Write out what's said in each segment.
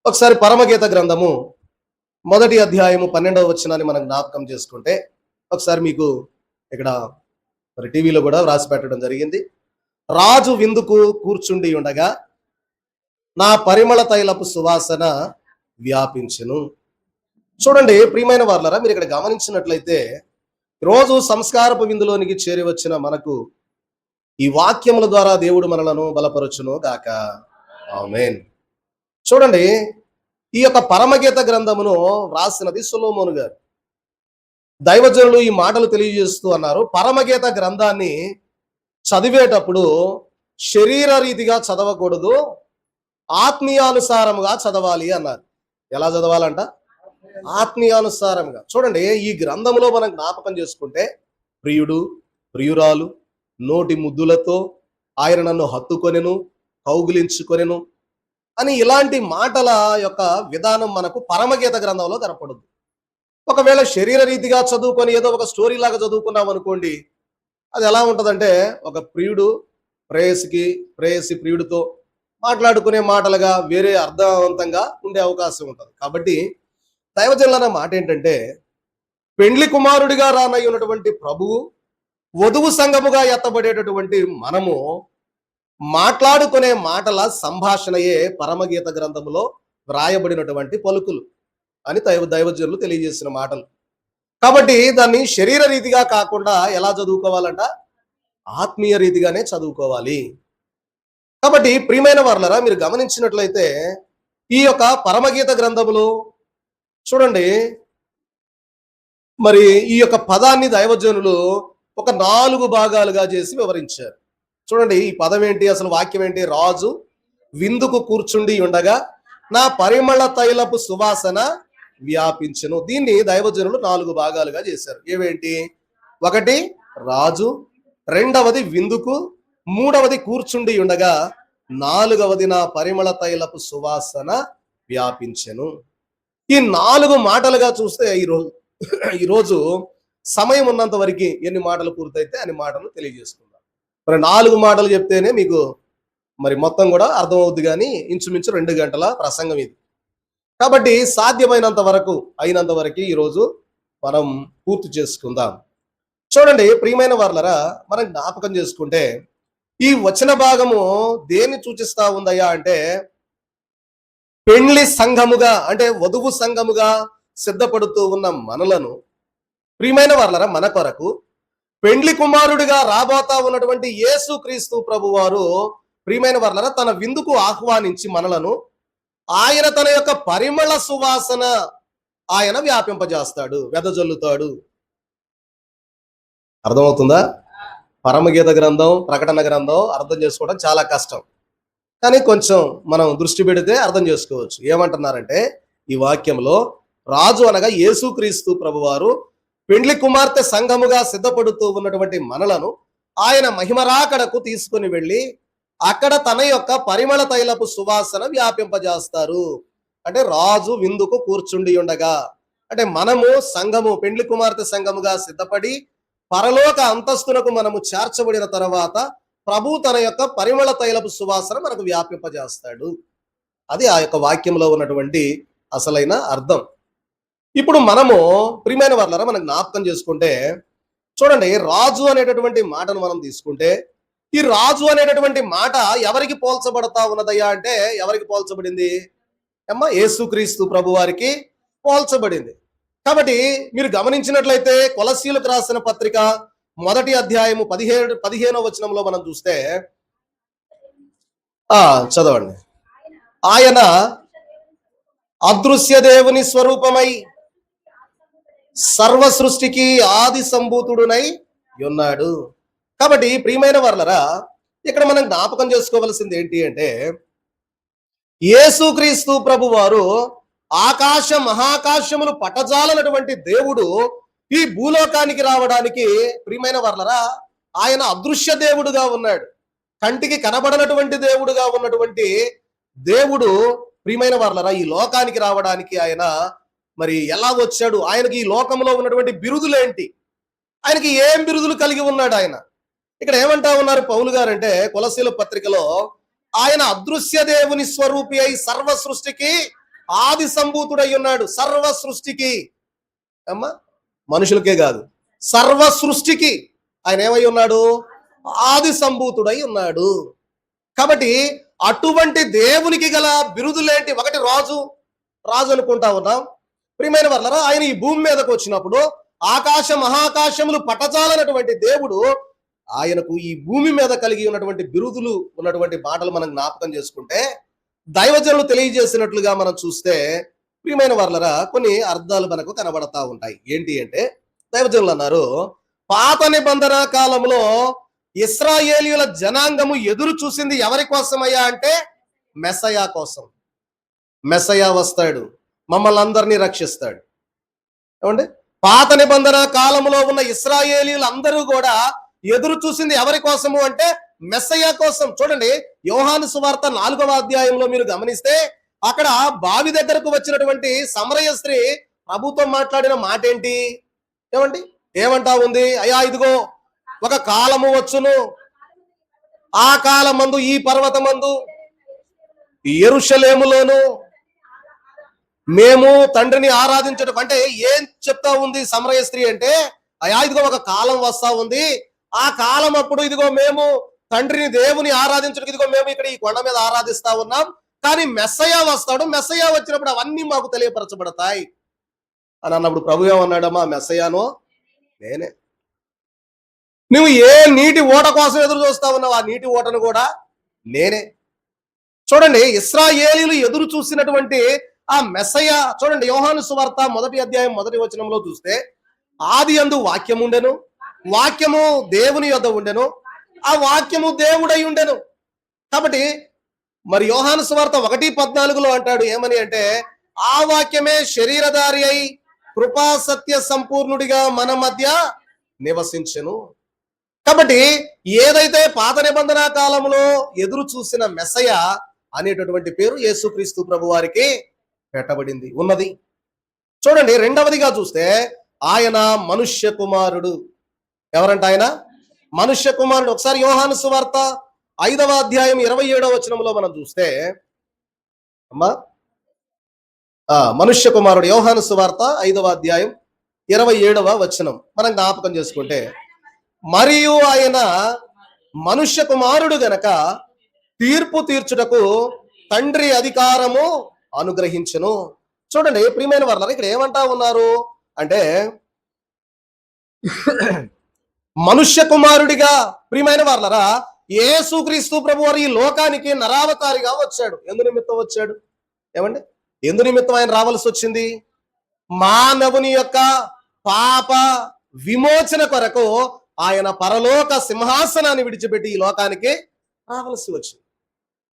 ఒకసారి పరమగీత గ్రంథము 1వ అధ్యాయము 12వ వచనాన్ని మనం జ్ఞాపకం చేసుకుంటే, ఒకసారి మీకు ఇక్కడ మరి టీవీలో కూడా వ్రాసి పెట్టడం జరిగింది. రాజు విందుకు కూర్చుండి ఉండగా నా పరిమళ తైలపు సువాసన వ్యాపించెను. చూడండి ప్రియమైన వార్లారా, మీరు ఇక్కడ గమనించినట్లయితే రోజు సంస్కారపు విందులోనికి చేరి వచ్చిన మనకు ఈ వాక్యముల ద్వారా దేవుడు మనలను బలపరచును గాక. ఆమేన్. చూడండి, ఈ యొక్క పరమగీత గ్రంథమును వ్రాసినది సొలొమోను గారు. దైవజనులు ఈ మాటలు తెలియజేస్తూ అన్నారు, పరమగీత గ్రంథాన్ని చదివేటప్పుడు శరీర రీతిగా చదవకూడదు, ఆత్మీయానుసారముగా చదవాలి అన్నారు. ఎలా చదవాలంట? ఆత్మీయానుసారంగా. చూడండి, ఈ గ్రంథంలో మనం జ్ఞాపకం చేసుకుంటే ప్రియుడు, ప్రియురాలు, నోటి ముద్దులతో ఆయన నన్ను హత్తుకొనెను, కౌగిలించుకొనెను అని ఇలాంటి మాటల యొక్క విధానం మనకు పరమగీత గ్రంథంలో కనపడుద్ది. ఒకవేళ శరీర రీతిగా చదువుకొని ఏదో ఒక స్టోరీ లాగా చదువుకున్నాం అనుకోండి, అది ఎలా ఉంటుందంటే ఒక ప్రియుడు ప్రేయసి ప్రియుడితో మాట్లాడుకునే మాటలుగా వేరే అర్థవంతంగా ఉండే అవకాశం ఉంటుంది. కాబట్టి దైవజనుల మాట ఏంటంటే, పెండ్లి కుమారుడిగా రానై ఉన్నటువంటి ప్రభువు వధువు సంఘముగా ఎత్తబడేటటువంటి మనము మాట్లాడుకునే మాటల సంభాషణయే పరమగీత గ్రంథములో వ్రాయబడినటువంటి పలుకులు అని దైవజనులు తెలియజేసిన మాటలు. కాబట్టి దాన్ని శరీర రీతిగా కాకుండా ఎలా చదువుకోవాలంట? ఆత్మీయ రీతిగానే చదువుకోవాలి. కాబట్టి ప్రియమైన వారలారా, మీరు గమనించినట్లయితే ఈ యొక్క పరమగీత గ్రంథములు చూడండి, మరి ఈ యొక్క పదాన్ని దైవజనులు ఒక 4 భాగాలుగా చేసి వివరించారు. చూడండి, ఈ పదం ఏంటి, అసలు వాక్యం ఏంటి? రాజు విందుకు కూర్చుండి ఉండగా నా పరిమళ తైలపు సువాసన వ్యాపించెను. దీన్ని దైవజనులు 4 భాగాలుగా చేశారు. ఏవేంటి? 1 రాజు, 2వది విందుకు, 3వది కూర్చుండి ఉండగా, 4వది నా పరిమళ తైలపు సువాసన వ్యాపించెను. ఈ 4 మాటలుగా చూస్తే ఈరోజు సమయం ఉన్నంత వరకు ఎన్ని మాటలు పూర్తయితే అన్ని మాటలు తెలియజేసుకుందాం. మరి 4 మాటలు చెప్తేనే మీకు మరి మొత్తం కూడా అర్థమవుద్ది, కానీ ఇంచుమించు 2 గంటల ప్రసంగం ఇది. కాబట్టి సాధ్యమైనంత వరకు అయినంత వరకు ఈరోజు మనం పూర్తి చేసుకుందాం. చూడండి ప్రియమైన వారలారా, మనం జ్ఞాపకం చేసుకుంటే ఈ వచన భాగము దేన్ని సూచిస్తా ఉందయ్యా అంటే, పెండ్లి సంఘముగా అంటే వధువు సంఘముగా సిద్ధపడుతూ ఉన్న మనలను, ప్రియమైన వారలారా, మన కొరకు పెండ్లి కుమారుడిగా రాబోతా ఉన్నటువంటి యేసు క్రీస్తు ప్రభు వారు, ప్రియమైన వారలారా, తన విందుకు ఆహ్వానించి మనలను ఆయన తన యొక్క పరిమళ సువాసన ఆయన వ్యాపింపజేస్తాడు, వెదజల్లుతాడు. అర్థమవుతుందా? పరమగీత గ్రంథం, ప్రకటన గ్రంథం అర్థం చేసుకోవడం చాలా కష్టం, కానీ కొంచెం మనం దృష్టి పెడితే అర్థం చేసుకోవచ్చు. ఏమంటున్నారంటే ఈ వాక్యంలో రాజు అనగా యేసుక్రీస్తు ప్రభువారు పెండ్లి కుమార్తె సంఘముగా సిద్ధపడుతూ ఉన్నటువంటి మనలను ఆయన మహిమరాకడకు తీసుకుని వెళ్ళి అక్కడ తన యొక్క పరిమళ తైలపు సువాసన వ్యాపింపజేస్తారు. అంటే రాజు విందుకు కూర్చుండి ఉండగా, అంటే మనము సంఘము, పెండ్లి కుమార్తె సంఘముగా సిద్ధపడి పరలోక అంతస్తునకు మనము చేర్చబడిన తర్వాత ప్రభు తన యొక్క పరిమళ తైలపు సువాసన మనకు వ్యాపింపజేస్తాడు. అది ఆ యొక్క వాక్యంలో ఉన్నటువంటి అసలైన అర్థం. ఇప్పుడు మనము ప్రియమైన వారలారా, మనం జ్ఞాపకం చేసుకుంటే చూడండి, రాజు అనేటటువంటి మాటను మనం తీసుకుంటే ఈ రాజు అనేటటువంటి మాట ఎవరికి పోల్చబడతా ఉన్నదయ్యా అంటే, ఎవరికి పోల్చబడింది? యేసుక్రీస్తు ప్రభు వారికి పోల్చబడింది. కాబట్టి మీరు గమనించినట్లయితే కొలస్సీలకు రాసిన పత్రిక 1వ అధ్యాయము 15వ వచనంలో మనం చూస్తే, చదవండి. ఆయన అదృశ్య దేవుని స్వరూపమై సర్వ సృష్టికి ఆది సంభూతుడునై ఉన్నాడు. కాబట్టి ప్రియమైన వారలారా, ఇక్కడ మనం జ్ఞాపకం చేసుకోవలసింది ఏంటి అంటే, యేసుక్రీస్తు ప్రభు వారు ఆకాశ మహాకాశములు పటజాలనటువంటి దేవుడు ఈ భూలోకానికి రావడానికి, ప్రియమైన వారలారా, ఆయన అదృశ్య దేవుడుగా ఉన్నాడు. కంటికి కనబడనటువంటి దేవుడుగా ఉన్నటువంటి దేవుడు, ప్రియమైన వారలారా, ఈ లోకానికి రావడానికి ఆయన మరి ఎలా వచ్చాడు? ఆయనకి ఈ లోకంలో ఉన్నటువంటి బిరుదులేంటి? ఆయనకి ఏం బిరుదులు కలిగి ఉన్నాడు ఆయన? ఇక్కడ ఏమంటా ఉన్నారు పౌలు గారు అంటే, కొలస్సీల పత్రికలో ఆయన అదృశ్య దేవుని స్వరూపి అయి సర్వ సృష్టికి ఆది సంభూతుడై ఉన్నాడు సర్వ సృష్టికి. అమ్మా, మనుషులకే కాదు, సర్వ సృష్టికి ఆయన ఏమై ఉన్నాడు? ఆది సంభూతుడై ఉన్నాడు. కాబట్టి అటువంటి దేవునికి గల బిరుదులేంటి? ఒకటి రాజు, రాజు అనుకుంటా ఉన్నాం. ప్రియమైన వాళ్ళరా, ఆయన ఈ భూమి మీదకు వచ్చినప్పుడు ఆకాశ మహాకాశములు పట్టచాలనటువంటి దేవుడు ఆయనకు ఈ భూమి మీద కలిగి ఉన్నటువంటి బిరుదులు ఉన్నటువంటి మాటలు మనం జ్ఞాపకం చేసుకుంటే, దైవజనులు తెలియజేసినట్లుగా మనం చూస్తే ప్రియమైన వాళ్ళరా కొన్ని అర్థాలు మనకు కనబడతా ఉంటాయి. ఏంటి అంటే, దైవజనులు అన్నారు, పాత నిబంధన కాలంలో ఇశ్రాయేలీయుల జనాంగము ఎదురు చూసింది ఎవరి కోసమయ్యా అంటే మెస్సయా కోసం. మెస్సయా వస్తాడు, మమ్మల్ని అందరినీ రక్షిస్తాడు. ఏమండి, పాత నిబంధన కాలంలో ఉన్న ఇశ్రాయేలీయులు అందరూ కూడా ఎదురు చూసింది ఎవరి కోసము అంటే మెస్సయా కోసం. చూడండి, యోహాను సువార్త 4వ అధ్యాయంలో మీరు గమనిస్తే అక్కడ బావి దగ్గరకు వచ్చినటువంటి సమరయ స్త్రీ ప్రభుతో మాట్లాడిన మాట ఏంటి? ఏమండి, ఏమంటా ఉంది? అయ్యా, ఇదిగో ఒక కాలము వచ్చును, ఆ కాలమందు ఈ పర్వతమందు యెరూషలేములోను మేము తండ్రిని ఆరాధించడం. అంటే ఏం చెప్తా ఉంది సమరయ స్త్రీ అంటే, అయ్యా ఇదిగో ఒక కాలం వస్తా ఉంది, ఆ కాలం అప్పుడు ఇదిగో మేము తండ్రిని దేవుని ఆరాధించడానికి ఇదిగో మేము ఇక్కడ ఈ కొండ మీద ఆరాధిస్తా ఉన్నాం, కానీ మెస్సయా వస్తాడు, మెస్సయా వచ్చినప్పుడు అవన్నీ మాకు తెలియపరచబడతాయి అని అన్నప్పుడు ప్రభు ఏమన్నాడమ్మా? మెస్సయాను నేనే. నువ్వు ఏ నీటి ఓట కోసం ఎదురు చూస్తా ఉన్నావు, ఆ నీటి ఓటను కూడా నేనే. చూడండి, ఇశ్రాయేలీయులు ఎదురు చూసినటువంటి ఆ మెస్సయ, చూడండి యోహాను సువార్త 1వ అధ్యాయం 1వ వచనంలో చూస్తే, ఆది యందు వాక్యం ఉండెను, వాక్యము దేవుని యొద్ద ఉండెను, ఆ వాక్యము దేవుడై ఉండెను. కాబట్టి మరి యోహాను సువార్త 1:14 అంటాడు ఏమని అంటే, ఆ వాక్యమే శరీరధారి అయి కృపా సత్య సంపూర్ణుడిగా మన మధ్య నివసించెను. కాబట్టి ఏదైతే పాత నిబంధన కాలంలో ఎదురు చూసిన మెస్సయ అనేటటువంటి పేరు యేసుక్రీస్తు ప్రభు వారికి పెట్టబడింది ఉన్నది. చూడండి, రెండవదిగా చూస్తే ఆయన మనుష్య కుమారుడు. ఎవరంట ఆయన? మనుష్య కుమారుడు. ఒకసారి యోహాను సువార్త 5వ అధ్యాయం 27వ వచనంలో మనం చూస్తే, అమ్మా మనుష్య కుమారుడు, యోహాను సువార్త 5వ అధ్యాయం 27వ వచనం మనం జ్ఞాపకం చేసుకుంటే, మరియు ఆయన మనుష్య కుమారుడు గనక తీర్పు తీర్చుటకు తండ్రి అధికారము అనుగ్రహించును. చూడండి ప్రియమైన వారు, ఇక్కడ ఏమంటా ఉన్నారు అంటే, మనుష్య కుమారుడిగా ప్రియమైన వారలరా యేసుక్రీస్తు ప్రభు వారు ఈ లోకానికి నరావతారిగా వచ్చాడు. ఎందు నిమిత్తం వచ్చాడు? ఏమండి, ఎందు నిమిత్తం ఆయన రావాల్సి వచ్చింది? మానవుని యొక్క పాప విమోచన కొరకు ఆయన పరలోక సింహాసనాన్ని విడిచిపెట్టి ఈ లోకానికి రావాల్సి వచ్చింది.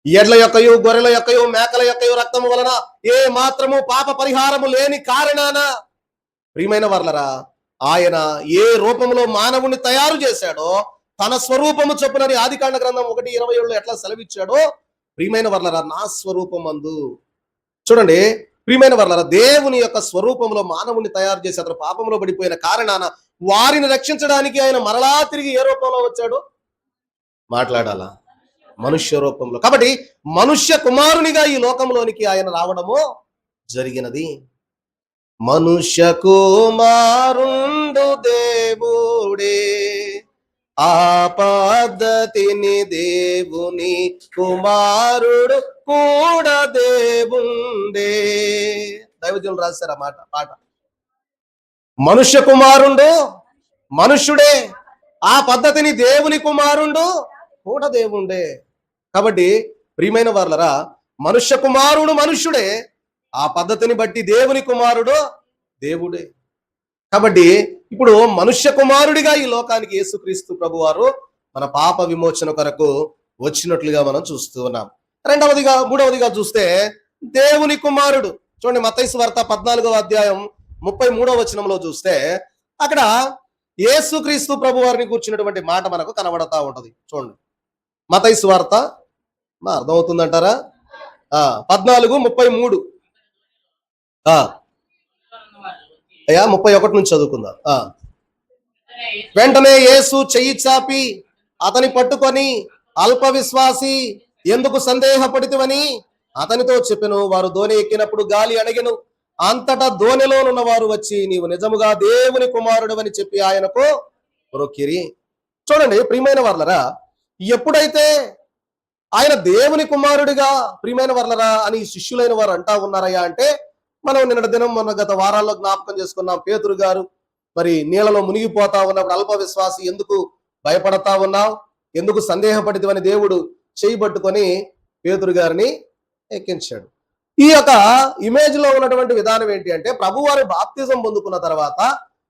ఎడ్ల యొక్కయు గొర్రెల యొక్కయు మేకల యొక్కయు రక్తము వలన ఏ మాత్రము పాప పరిహారము లేని కారణాన ప్రియమైన వర్లరా ఆయన ఏ రూపంలో మానవుని తయారు చేశాడో తన స్వరూపము చొప్పునని ఆదికాండ గ్రంథం 1:27 ఎట్లా సెలవిచ్చాడో, ప్రియమైన వర్లరా నా స్వరూపమందు. చూడండి ప్రియమైన వర్లరా, దేవుని యొక్క స్వరూపంలో మానవుని తయారు చేసి అతను పాపంలో పడిపోయిన కారణాన వారిని రక్షించడానికి ఆయన మరలా తిరిగి ఏ రూపంలో వచ్చాడు? మాట్లాడాలా? మనుష్య రూపంలో. కాబట్టి మనుష్య కుమారునిగా ఈ లోకంలోనికి ఆయన రావడము జరిగినది. మనుష్య కుమారుండు దేవుడే, ఆ పద్ధతిని దేవుని కుమారుడు కూడా దేవుండే. దైవజనులు రాశారు ఆ పాట. మనుష్య కుమారుండు మనుష్యుడే, ఆ పద్ధతిని దేవుని కుమారుండు కూడా దేవుండే. కాబట్టి ప్రియమైన వారలరా, మనుష్య కుమారుడు మనుష్యుడే, ఆ పద్ధతిని బట్టి దేవుని కుమారుడు దేవుడే. కాబట్టి ఇప్పుడు మనుష్య కుమారుడిగా ఈ లోకానికి యేసుక్రీస్తు ప్రభు వారు మన పాప విమోచన కొరకు వచ్చినట్లుగా మనం చూస్తూ ఉన్నాం. మూడవదిగా చూస్తే దేవుని కుమారుడు. చూడండి, మత్తయి సువార్త 14వ అధ్యాయం 33వ వచనంలో చూస్తే అక్కడ యేసుక్రీస్తు ప్రభు వారిని కూర్చున్నటువంటి మాట మనకు కనబడతా ఉంటది. చూడండి, మత్తయి సువార్త అర్థమవుతుందంటారా? 14:33 అయ్యా 31 నుంచి చదువుకుందాం. వెంటనే యేసు చెయ్యి చాపి అతని పట్టుకొని, అల్ప విశ్వాసి ఎందుకు సందేహపడితివని అతనితో చెప్పెను. వారు దోణి ఎక్కినప్పుడు గాలి అణగెను. అంతటా దోణిలోనున్న వారు వచ్చి నీవు నిజముగా దేవుని కుమారుడు అని చెప్పి ఆయనకు మొక్కిరి. చూడండి ప్రియమైన వాళ్ళరా, ఎప్పుడైతే ఆయన దేవుని కుమారుడిగా ప్రియమైన వర్లరా అని శిష్యులైన వారు అంటా ఉన్నారయ్యా అంటే, మనం నిన్నటి దినం మొన్న గత వారాల్లో జ్ఞాపకం చేసుకున్నాం. పేతురు గారు మరి నీళ్ళలో మునిగిపోతా ఉన్నప్పుడు అల్ప విశ్వాసి ఎందుకు భయపడతా ఉన్నావు, ఎందుకు సందేహపడితివని దేవుడు చేయబట్టుకొని పేతురు గారిని ఎక్కించాడు. ఈ యొక్క ఇమేజ్ లో ఉన్నటువంటి విధానం ఏంటి అంటే, ప్రభువారి బాప్తిజం పొందుకున్న తర్వాత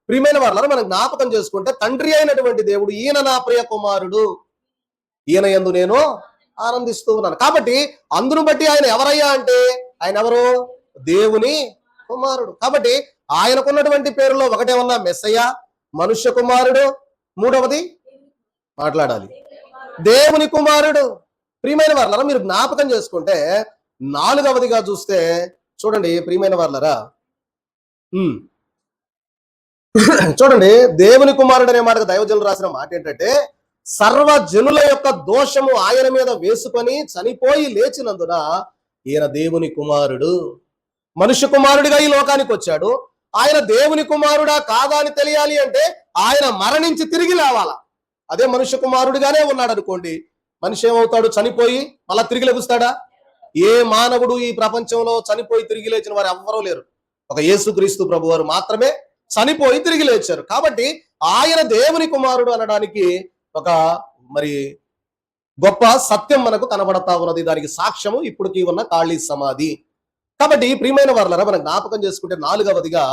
ప్రియమైన వాళ్ళని మనం జ్ఞాపకం చేసుకుంటే, తండ్రి అయినటువంటి దేవుడు ఈయన నా ప్రియ కుమారుడు, ఈయన యందు నేను ఆనందిస్తూ ఉన్నాను. కాబట్టి అందును బట్టి ఆయన ఎవరయ్యా అంటే, ఆయన ఎవరు? దేవుని కుమారుడు. కాబట్టి ఆయనకున్నటువంటి పేరులో ఒకటేమన్నా మెస్సయ్య, మనుష్య కుమారుడు, మూడవది మాట్లాడాలి దేవుని కుమారుడు. ప్రియమైన వాళ్ళరా, మీరు జ్ఞాపకం చేసుకుంటే నాలుగవదిగా చూస్తే చూడండి ప్రియమైన వాళ్ళరా, చూడండి దేవుని కుమారుడు అనే మాటకు దైవజనులు రాసిన మాట ఏంటంటే, సర్వజనుల యొక్క దోషము ఆయన మీద వేసుకొని చనిపోయి లేచినందున ఈయన దేవుని కుమారుడు. మనుష్య కుమారుడిగా ఈ లోకానికి వచ్చాడు. ఆయన దేవుని కుమారుడా కాదా అని తెలియాలి అంటే ఆయన మరణించి తిరిగి లేవాలా. అదే మనుష్య కుమారుడిగానే ఉన్నాడు అనుకోండి, మనిషి ఏమవుతాడు? చనిపోయి మళ్ళా తిరిగి లెగుస్తాడా? ఏ మానవుడు ఈ ప్రపంచంలో చనిపోయి తిరిగి లేచిన వారు ఎవ్వరూ లేరు. ఒక యేసుక్రీస్తు ప్రభు వారు మాత్రమే చనిపోయి తిరిగి లేచారు. కాబట్టి ఆయన దేవుని కుమారుడు అనడానికి ఒక మరి గొప్ప సత్యం మనకు కనబడతా ఉన్నది. దానికి సాక్ష్యము ఇప్పటికీ ఉన్న ఖాళీ సమాధి. కాబట్టి ప్రియమైన వారలారా, మనం జ్ఞాపకం చేసుకుంటే నాలుగవదిగా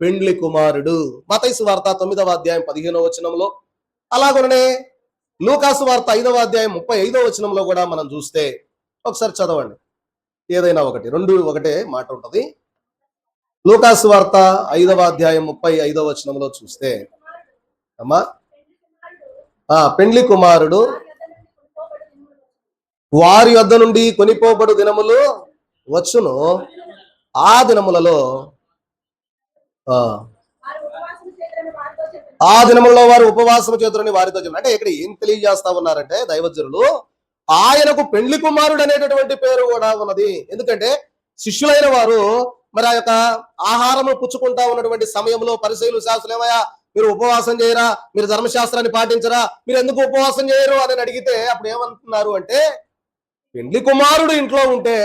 పెండ్లి కుమారుడు. మత్తయి సువార్త 9వ అధ్యాయం 15వ వచనంలో, అలాగనే లూకాసు వార్త 5వ అధ్యాయం 35వ వచనంలో కూడా మనం చూస్తే, ఒకసారి చదవండి. ఏదైనా ఒకటి, రెండు ఒకటే మాట ఉంటది. లూకాసు వార్త 5వ అధ్యాయం 35వ వచనంలో చూస్తే, అమ్మా పెండ్లి కుమారుడు వారి వద్ద నుండి కొనిపోబడు దినములు వచ్చును, ఆ దినములలో వారు ఉపవాసం చేతులని వారితో చెప్పారు. అంటే ఇక్కడ ఏం తెలియజేస్తా ఉన్నారంటే దైవజనులు, ఆయనకు పెండ్లి కుమారుడు అనేటటువంటి పేరు కూడా ఉన్నది. ఎందుకంటే శిష్యులైన వారు మరి ఆ యొక్క ఆహారము పుచ్చుకుంటా ఉన్నటువంటి సమయంలో పరిసయ్యులు, శాస్త్రులు ఏమయ్యా మీరు ఉపవాసం చేయరా, మీరు ధర్మశాస్త్రాన్ని పాటించరా, మీరు ఎందుకు ఉపవాసం చేయరు అని అడిగితే అప్పుడు ఏమంటున్నారు అంటే, పెండ్లి కుమారుడు ఇంట్లో ఉంటే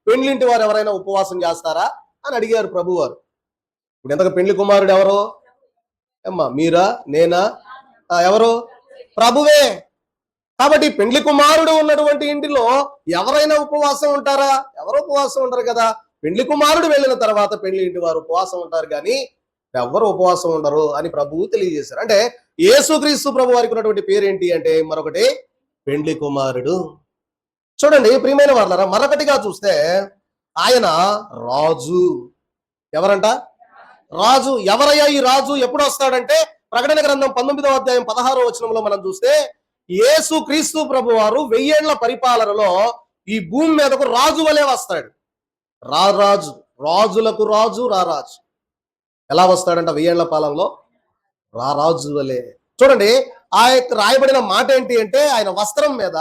పెండ్లింటి వారు ఎవరైనా ఉపవాసం చేస్తారా అని అడిగారు ప్రభు వారు. ఇప్పుడు ఎంతగా పెండ్లి కుమారుడు ఎవరు? అమ్మా మీరా, నేనా? ఎవరు? ప్రభువే. కాబట్టి పెండ్లి కుమారుడు ఉన్నటువంటి ఇంటిలో ఎవరైనా ఉపవాసం ఉంటారా? ఎవరు ఉపవాసం ఉంటారు కదా. పెండ్లి కుమారుడు వెళ్ళిన తర్వాత పెండ్లి ఇంటి వారు ఉపవాసం ఉంటారు, కానీ ఎవరు ఉపవాసం ఉండరు అని ప్రభువు తెలియజేశారు. అంటే యేసుక్రీస్తు ప్రభు వారికి ఉన్నటువంటి పేరేంటి అంటే మరొకటి పెండ్లి కుమారుడు. చూడండి ప్రియమైన వాళ్ళరా, మరొకటిగా చూస్తే ఆయన రాజు. ఎవరంట? రాజు. ఎవరయ్యా ఈ రాజు? ఎప్పుడు వస్తాడంటే ప్రకటన గ్రంథం 19వ అధ్యాయం 16వ వచనంలో మనం చూస్తే, యేసుక్రీస్తు ప్రభు వారు 1000 ఏళ్ల పరిపాలనలో ఈ భూమి మీదకు రాజు వలె వస్తాడు. రారాజు, రాజులకు రాజు, రారాజు. ఎలా వస్తాడంట 1000 ఏళ్ల పాలనలో? రారాజు వలె. చూడండి ఆ యొక్క రాయబడిన మాట ఏంటి అంటే, ఆయన వస్త్రం మీద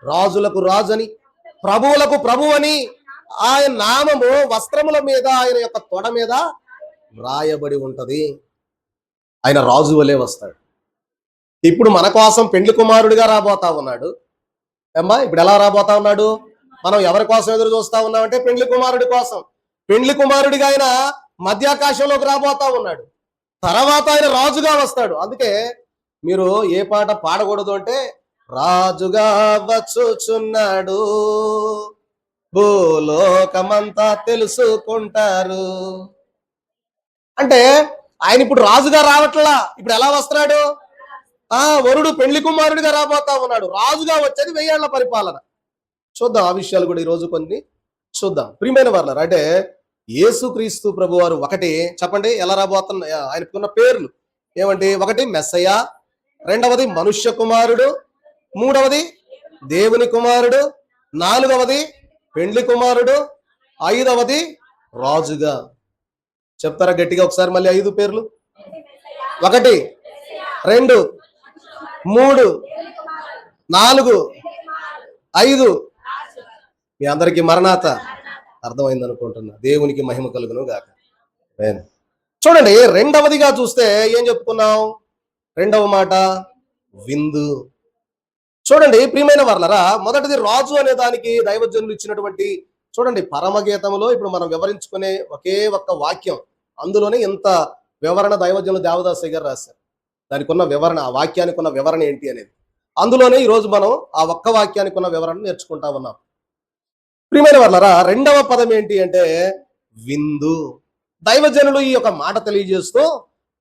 రాజులకు రాజు అని, ప్రభువులకు ప్రభు అని ఆయన నామము వస్త్రముల మీద, ఆయన యొక్క తొడ మీద రాయబడి ఉంటది. ఆయన రాజు వలె వస్తాడు. ఇప్పుడు మన కోసం పెండ్లి కుమారుడిగా రాబోతా ఉన్నాడు. అమ్మా ఇప్పుడు ఎలా రాబోతా ఉన్నాడు? మనం ఎవరి కోసం ఎదురు చూస్తా ఉన్నామంటే పెండ్లి కుమారుడి కోసం. పెండ్లి కుమారుడిగా ఆయన మధ్యాకాశంలోకి రాబోతా ఉన్నాడు. తర్వాత ఆయన రాజుగా వస్తాడు. అందుకే మీరు ఏ పాట పాడకూడదు అంటే, రాజుగా వచ్చుచున్నాడు భూలోకమంతా తెలుసుకుంటారు అంటే, ఆయన ఇప్పుడు రాజుగా రావట్లా. ఇప్పుడు ఎలా వస్తున్నాడు? వరుడు పెండ్లి కుమారుడిగా రాబోతా ఉన్నాడు. రాజుగా వచ్చేది 1000 ఏళ్ల పరిపాలన. చూద్దాం ఆ విషయాలు కూడా ఈరోజు కొన్ని చూద్దాం. ప్రియమైన వారలారా, అంటే యేసుక్రీస్తు ప్రభు వారు ఒకటి చెప్పండి ఎలా రాబోతున్నా ఆయనకున్న పేర్లు ఏమంటే, ఒకటి మెస్సయ్య, రెండవది మనుష్య కుమారుడు, మూడవది దేవుని కుమారుడు, నాలుగవది పెండ్లి కుమారుడు, ఐదవది రాజుగా. చెప్తారా గట్టిగా ఒకసారి మళ్ళీ 5 పేర్లు? 1, 2, 3, 4, 5. మీ అందరికీ మరణాత అర్థమైంది అనుకుంటున్నా. దేవునికి మహిమ కలుగును గాక. ఆమేన్. చూడండి, రెండవదిగా చూస్తే ఏం చెప్పుకున్నాం? రెండవ మాట విందు. చూడండి ప్రియమైన వర్లరా, మొదటిది రాజు అనే దానికి దైవజనులు ఇచ్చినటువంటి, చూడండి పరమగీతములో ఇప్పుడు మనం వివరించుకునే ఒకే ఒక్క వాక్యం, అందులోనే ఇంత వివరణ దైవజనులు దేవదాసయ్య గారు రాశారు. దానికి ఉన్న వివరణ, ఆ వాక్యానికి ఉన్న వివరణ ఏంటి అనేది, అందులోనే ఈరోజు మనం ఆ ఒక్క వాక్యానికి ఉన్న వివరణ నేర్చుకుంటా ఉన్నాం. ప్రియమైన వర్లరా, రెండవ పదం ఏంటి అంటే విందు. దైవజనులు ఈ యొక్క మాట తెలియజేస్తూ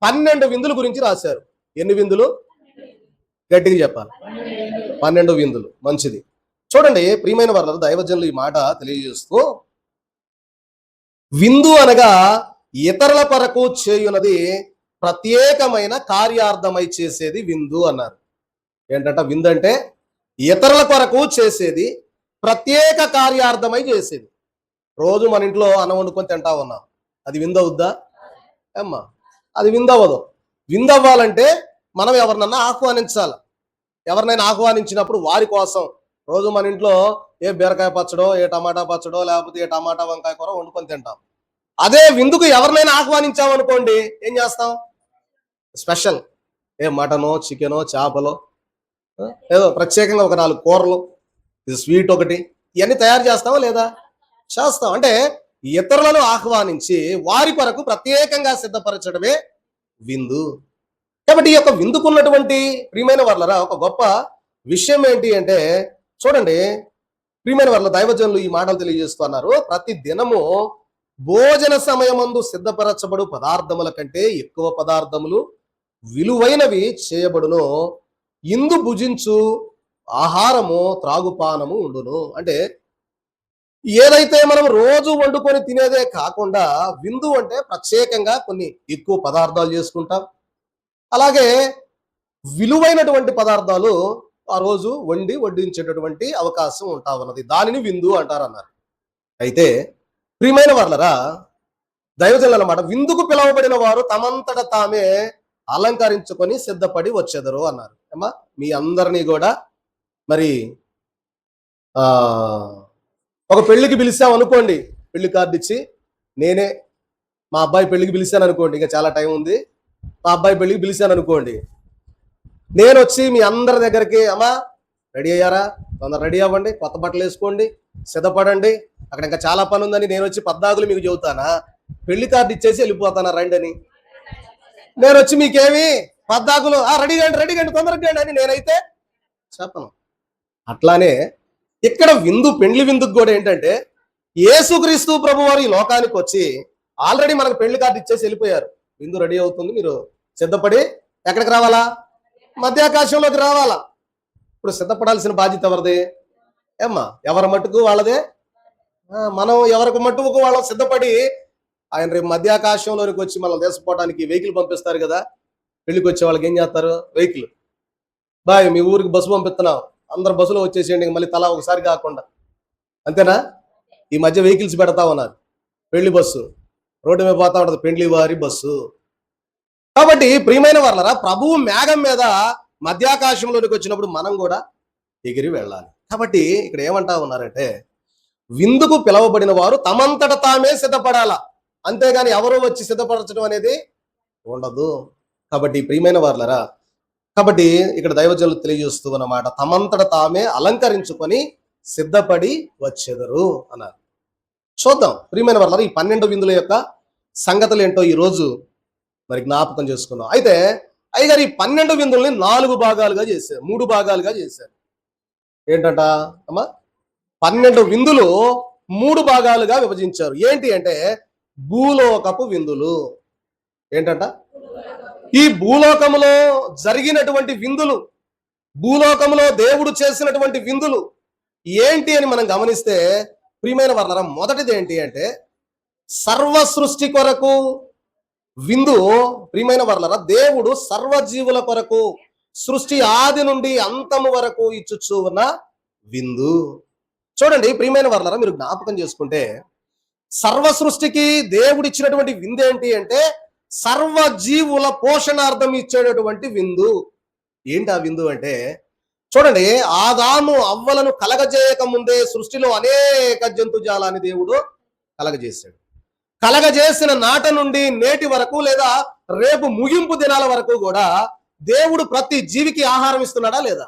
12 విందుల గురించి రాశారు. ఎన్ని విందులు? గట్టిగా చెప్పాలి. 12 విందులు. మంచిది. చూడండి ప్రియమైన వర్లరా, దైవజనులు ఈ మాట తెలియజేస్తూ, విందు అనగా ఇతరుల కొరకు చేయునది ప్రత్యేకమైన కార్యార్థమై చేసేది విందు అన్నారు. ఏంటంట విందు అంటే? ఇతరుల కొరకు చేసేది, ప్రత్యేక కార్యార్థమై చేసేది. రోజు మన ఇంట్లో అన్నం వండుకొని తింటా ఉన్నాం, అది విందవుద్దా అమ్మా? అది విందవ్వదు. విందవ్వాలంటే మనం ఎవరినన్నా ఆహ్వానించాలి. ఎవరినైనా ఆహ్వానించినప్పుడు వారి కోసం రోజు మన ఇంట్లో ఏ బీరకాయ పచ్చడో, ఏ టమాటా పచ్చడో, లేకపోతే ఏ టమాటా వంకాయ కూర వండుకొని తింటాం. అదే విందుకు ఎవరినైనా ఆహ్వానించామనుకోండి, ఏం చేస్తాం? స్పెషల్ ఏ మటనో, చికెనో, చేపలో, ఏదో ప్రత్యేకంగా ఒక 4 కూరలు, ఇది స్వీట్ ఒకటి, ఇవన్నీ తయారు చేస్తావా లేదా? చేస్తాం. అంటే ఇతరులను ఆహ్వానించి వారి కొరకు ప్రత్యేకంగా సిద్ధపరచడమే విందు. కాబట్టి ఈ యొక్క విందుకున్నటువంటి ప్రియమైన వర్లరా ఒక గొప్ప విషయం ఏంటి అంటే, చూడండి ప్రియమైన వర్ల, దైవజనులు ఈ మాటలు తెలియజేస్తున్నారు. ప్రతి దినము భోజన సమయమందు సిద్ధపరచబడు పదార్థముల కంటే ఎక్కువ పదార్థములు విలువైనవి చేయబడును. ఇందు భుజించు ఆహారము త్రాగుపానము ఉండును. అంటే ఏదైతే మనం రోజు వండుకొని తినేదే కాకుండా విందు అంటే ప్రత్యేకంగా కొన్ని ఎక్కువ పదార్థాలు చేసుకుంటాం. అలాగే విలువైనటువంటి పదార్థాలు ఆ రోజు వడ్డించేటటువంటి అవకాశం ఉంటా ఉన్నది. దానిని విందు అంటారన్నారు. అయితే ప్రియమైన వర్లరా, దైవజనులు అన్నమాట, విందుకు పిలువబడిన వారు తమంతట తామే అలంకరించుకొని సిద్ధపడి వచ్చెదరు అన్నారు. అమ్మా, మీ అందరినీ కూడా మరి ఒక పెళ్లికి పిలిచాం అనుకోండి, పెళ్లి కార్డు ఇచ్చి, నేనే మా అబ్బాయి పెళ్లికి పిలిచాను అనుకోండి, ఇంకా చాలా టైం ఉంది, మా అబ్బాయి పెళ్లికి పిలిచాను అనుకోండి, నేను వచ్చి మీ అందరి దగ్గరికి, అమ్మా రెడీ అయ్యారా, తొందర రెడీ అవ్వండి, కొత్త బట్టలు వేసుకోండి, సిద్ధపడండి, అక్కడ ఇంకా చాలా పని ఉందని నేను వచ్చి 14 మీకు చెబుతానా? పెళ్లి కార్డు ఇచ్చేసి వెళ్ళిపోతానా రండి అని? నేను వచ్చి మీకేమి 14 రెడీ కండి తొందరగా అని నేనైతే చెప్పను. అట్లానే ఇక్కడ విందు, పెండ్లి విందుకు కూడా ఏంటంటే, యేసుక్రీస్తు ప్రభు వారు ఈ లోకానికి వచ్చి ఆల్రెడీ మనకు పెళ్లి కార్డు ఇచ్చేసి వెళ్ళిపోయారు. విందు రెడీ అవుతుంది, మీరు సిద్ధపడి ఎక్కడికి రావాలా? మధ్యాకాశంలోకి రావాలా. ఇప్పుడు సిద్ధపడాల్సిన బాధ్యత ఎవరిది? ఏమ్మా, ఎవరి మట్టుకు వాళ్ళదే. మనం ఎవరికి మట్టుకు వాళ్ళం సిద్ధపడి, ఆయన రేపు మధ్యాకాశంలోనికి వచ్చి మనం దేశపోవడానికి వెహికల్ పంపిస్తారు కదా. పెళ్లికి వచ్చే వాళ్ళకి ఏం చేస్తారు? వెహికల్, బాయ్ మీ ఊరికి బస్సు పంపిస్తున్నాం, అందరు బస్సులో వచ్చేసేయండి, మళ్ళీ తలా ఒకసారి కాకుండా, అంతేనా? ఈ మధ్య వెహికల్స్ పెడతా ఉన్నారు. పెళ్లి బస్సు రోడ్డు మీద పోతా ఉంటుంది, పెండ్లి వారి బస్సు. కాబట్టి ప్రియమైన వాళ్ళరా, ప్రభువు మేఘం మీద మధ్యాకాశంలోనికి వచ్చినప్పుడు మనం కూడా ఎగిరి వెళ్ళాలి. కాబట్టి ఇక్కడ ఏమంటా ఉన్నారంటే, విందుకు పిలవబడిన వారు తమంతట తామే సిద్ధపడాలా, అంతేగాని ఎవరో వచ్చి సిద్ధపరచడం అనేది ఉండదు. కాబట్టి ప్రియమైన వాళ్ళరా, కాబట్టి ఇక్కడ దైవజనులు తెలియజేస్తూ అన్నమాట, తమంతట తామే అలంకరించుకొని సిద్ధపడి వచ్చెదరు అన్నారు. చూద్దాం ప్రియమైన వాళ్ళరా, ఈ 12 విందుల యొక్క సంగతులు ఏంటో ఈరోజు మరి జ్ఞాపకం చేసుకున్నాం. అయితే అయ్యగారు ఈ 12 విందుల్ని 4 భాగాలుగా చేశారు, 3 భాగాలుగా చేశారు. ఏంటంట అమ్మా? 12 విందులు 3 భాగాలుగా విభజించారు. ఏంటి అంటే భూలోకపు విందులు. ఏంటంట? ఈ భూలోకములో జరిగినటువంటి విందులు, భూలోకములో దేవుడు చేసినటువంటి విందులు ఏంటి అని మనం గమనిస్తే ప్రియమైన వర్ణరం, మొదటిది ఏంటి అంటే సర్వ సృష్టి కొరకు విందు. ప్రియమైన వర్లరా, దేవుడు సర్వజీవుల కొరకు సృష్టి ఆది నుండి అంతము వరకు ఇచ్చుచూ ఉన్న విందు. చూడండి ప్రియమైన వర్లరా, మీరు జ్ఞాపకం చేసుకుంటే సర్వ సృష్టికి దేవుడు ఇచ్చినటువంటి విందు ఏంటి అంటే సర్వజీవుల పోషణార్థం ఇచ్చేటటువంటి విందు. ఏంటి ఆ విందు అంటే, చూడండి, ఆదాము అవ్వలను కలగజేయక ముందే సృష్టిలో అనేక జంతుజాలాన్ని దేవుడు కలగజేశాడు. కలగజేసిన నాట నుండి నేటి వరకు లేదా రేపు ముగింపు దినాల వరకు కూడా దేవుడు ప్రతి జీవికి ఆహారం ఇస్తున్నాడా లేదా?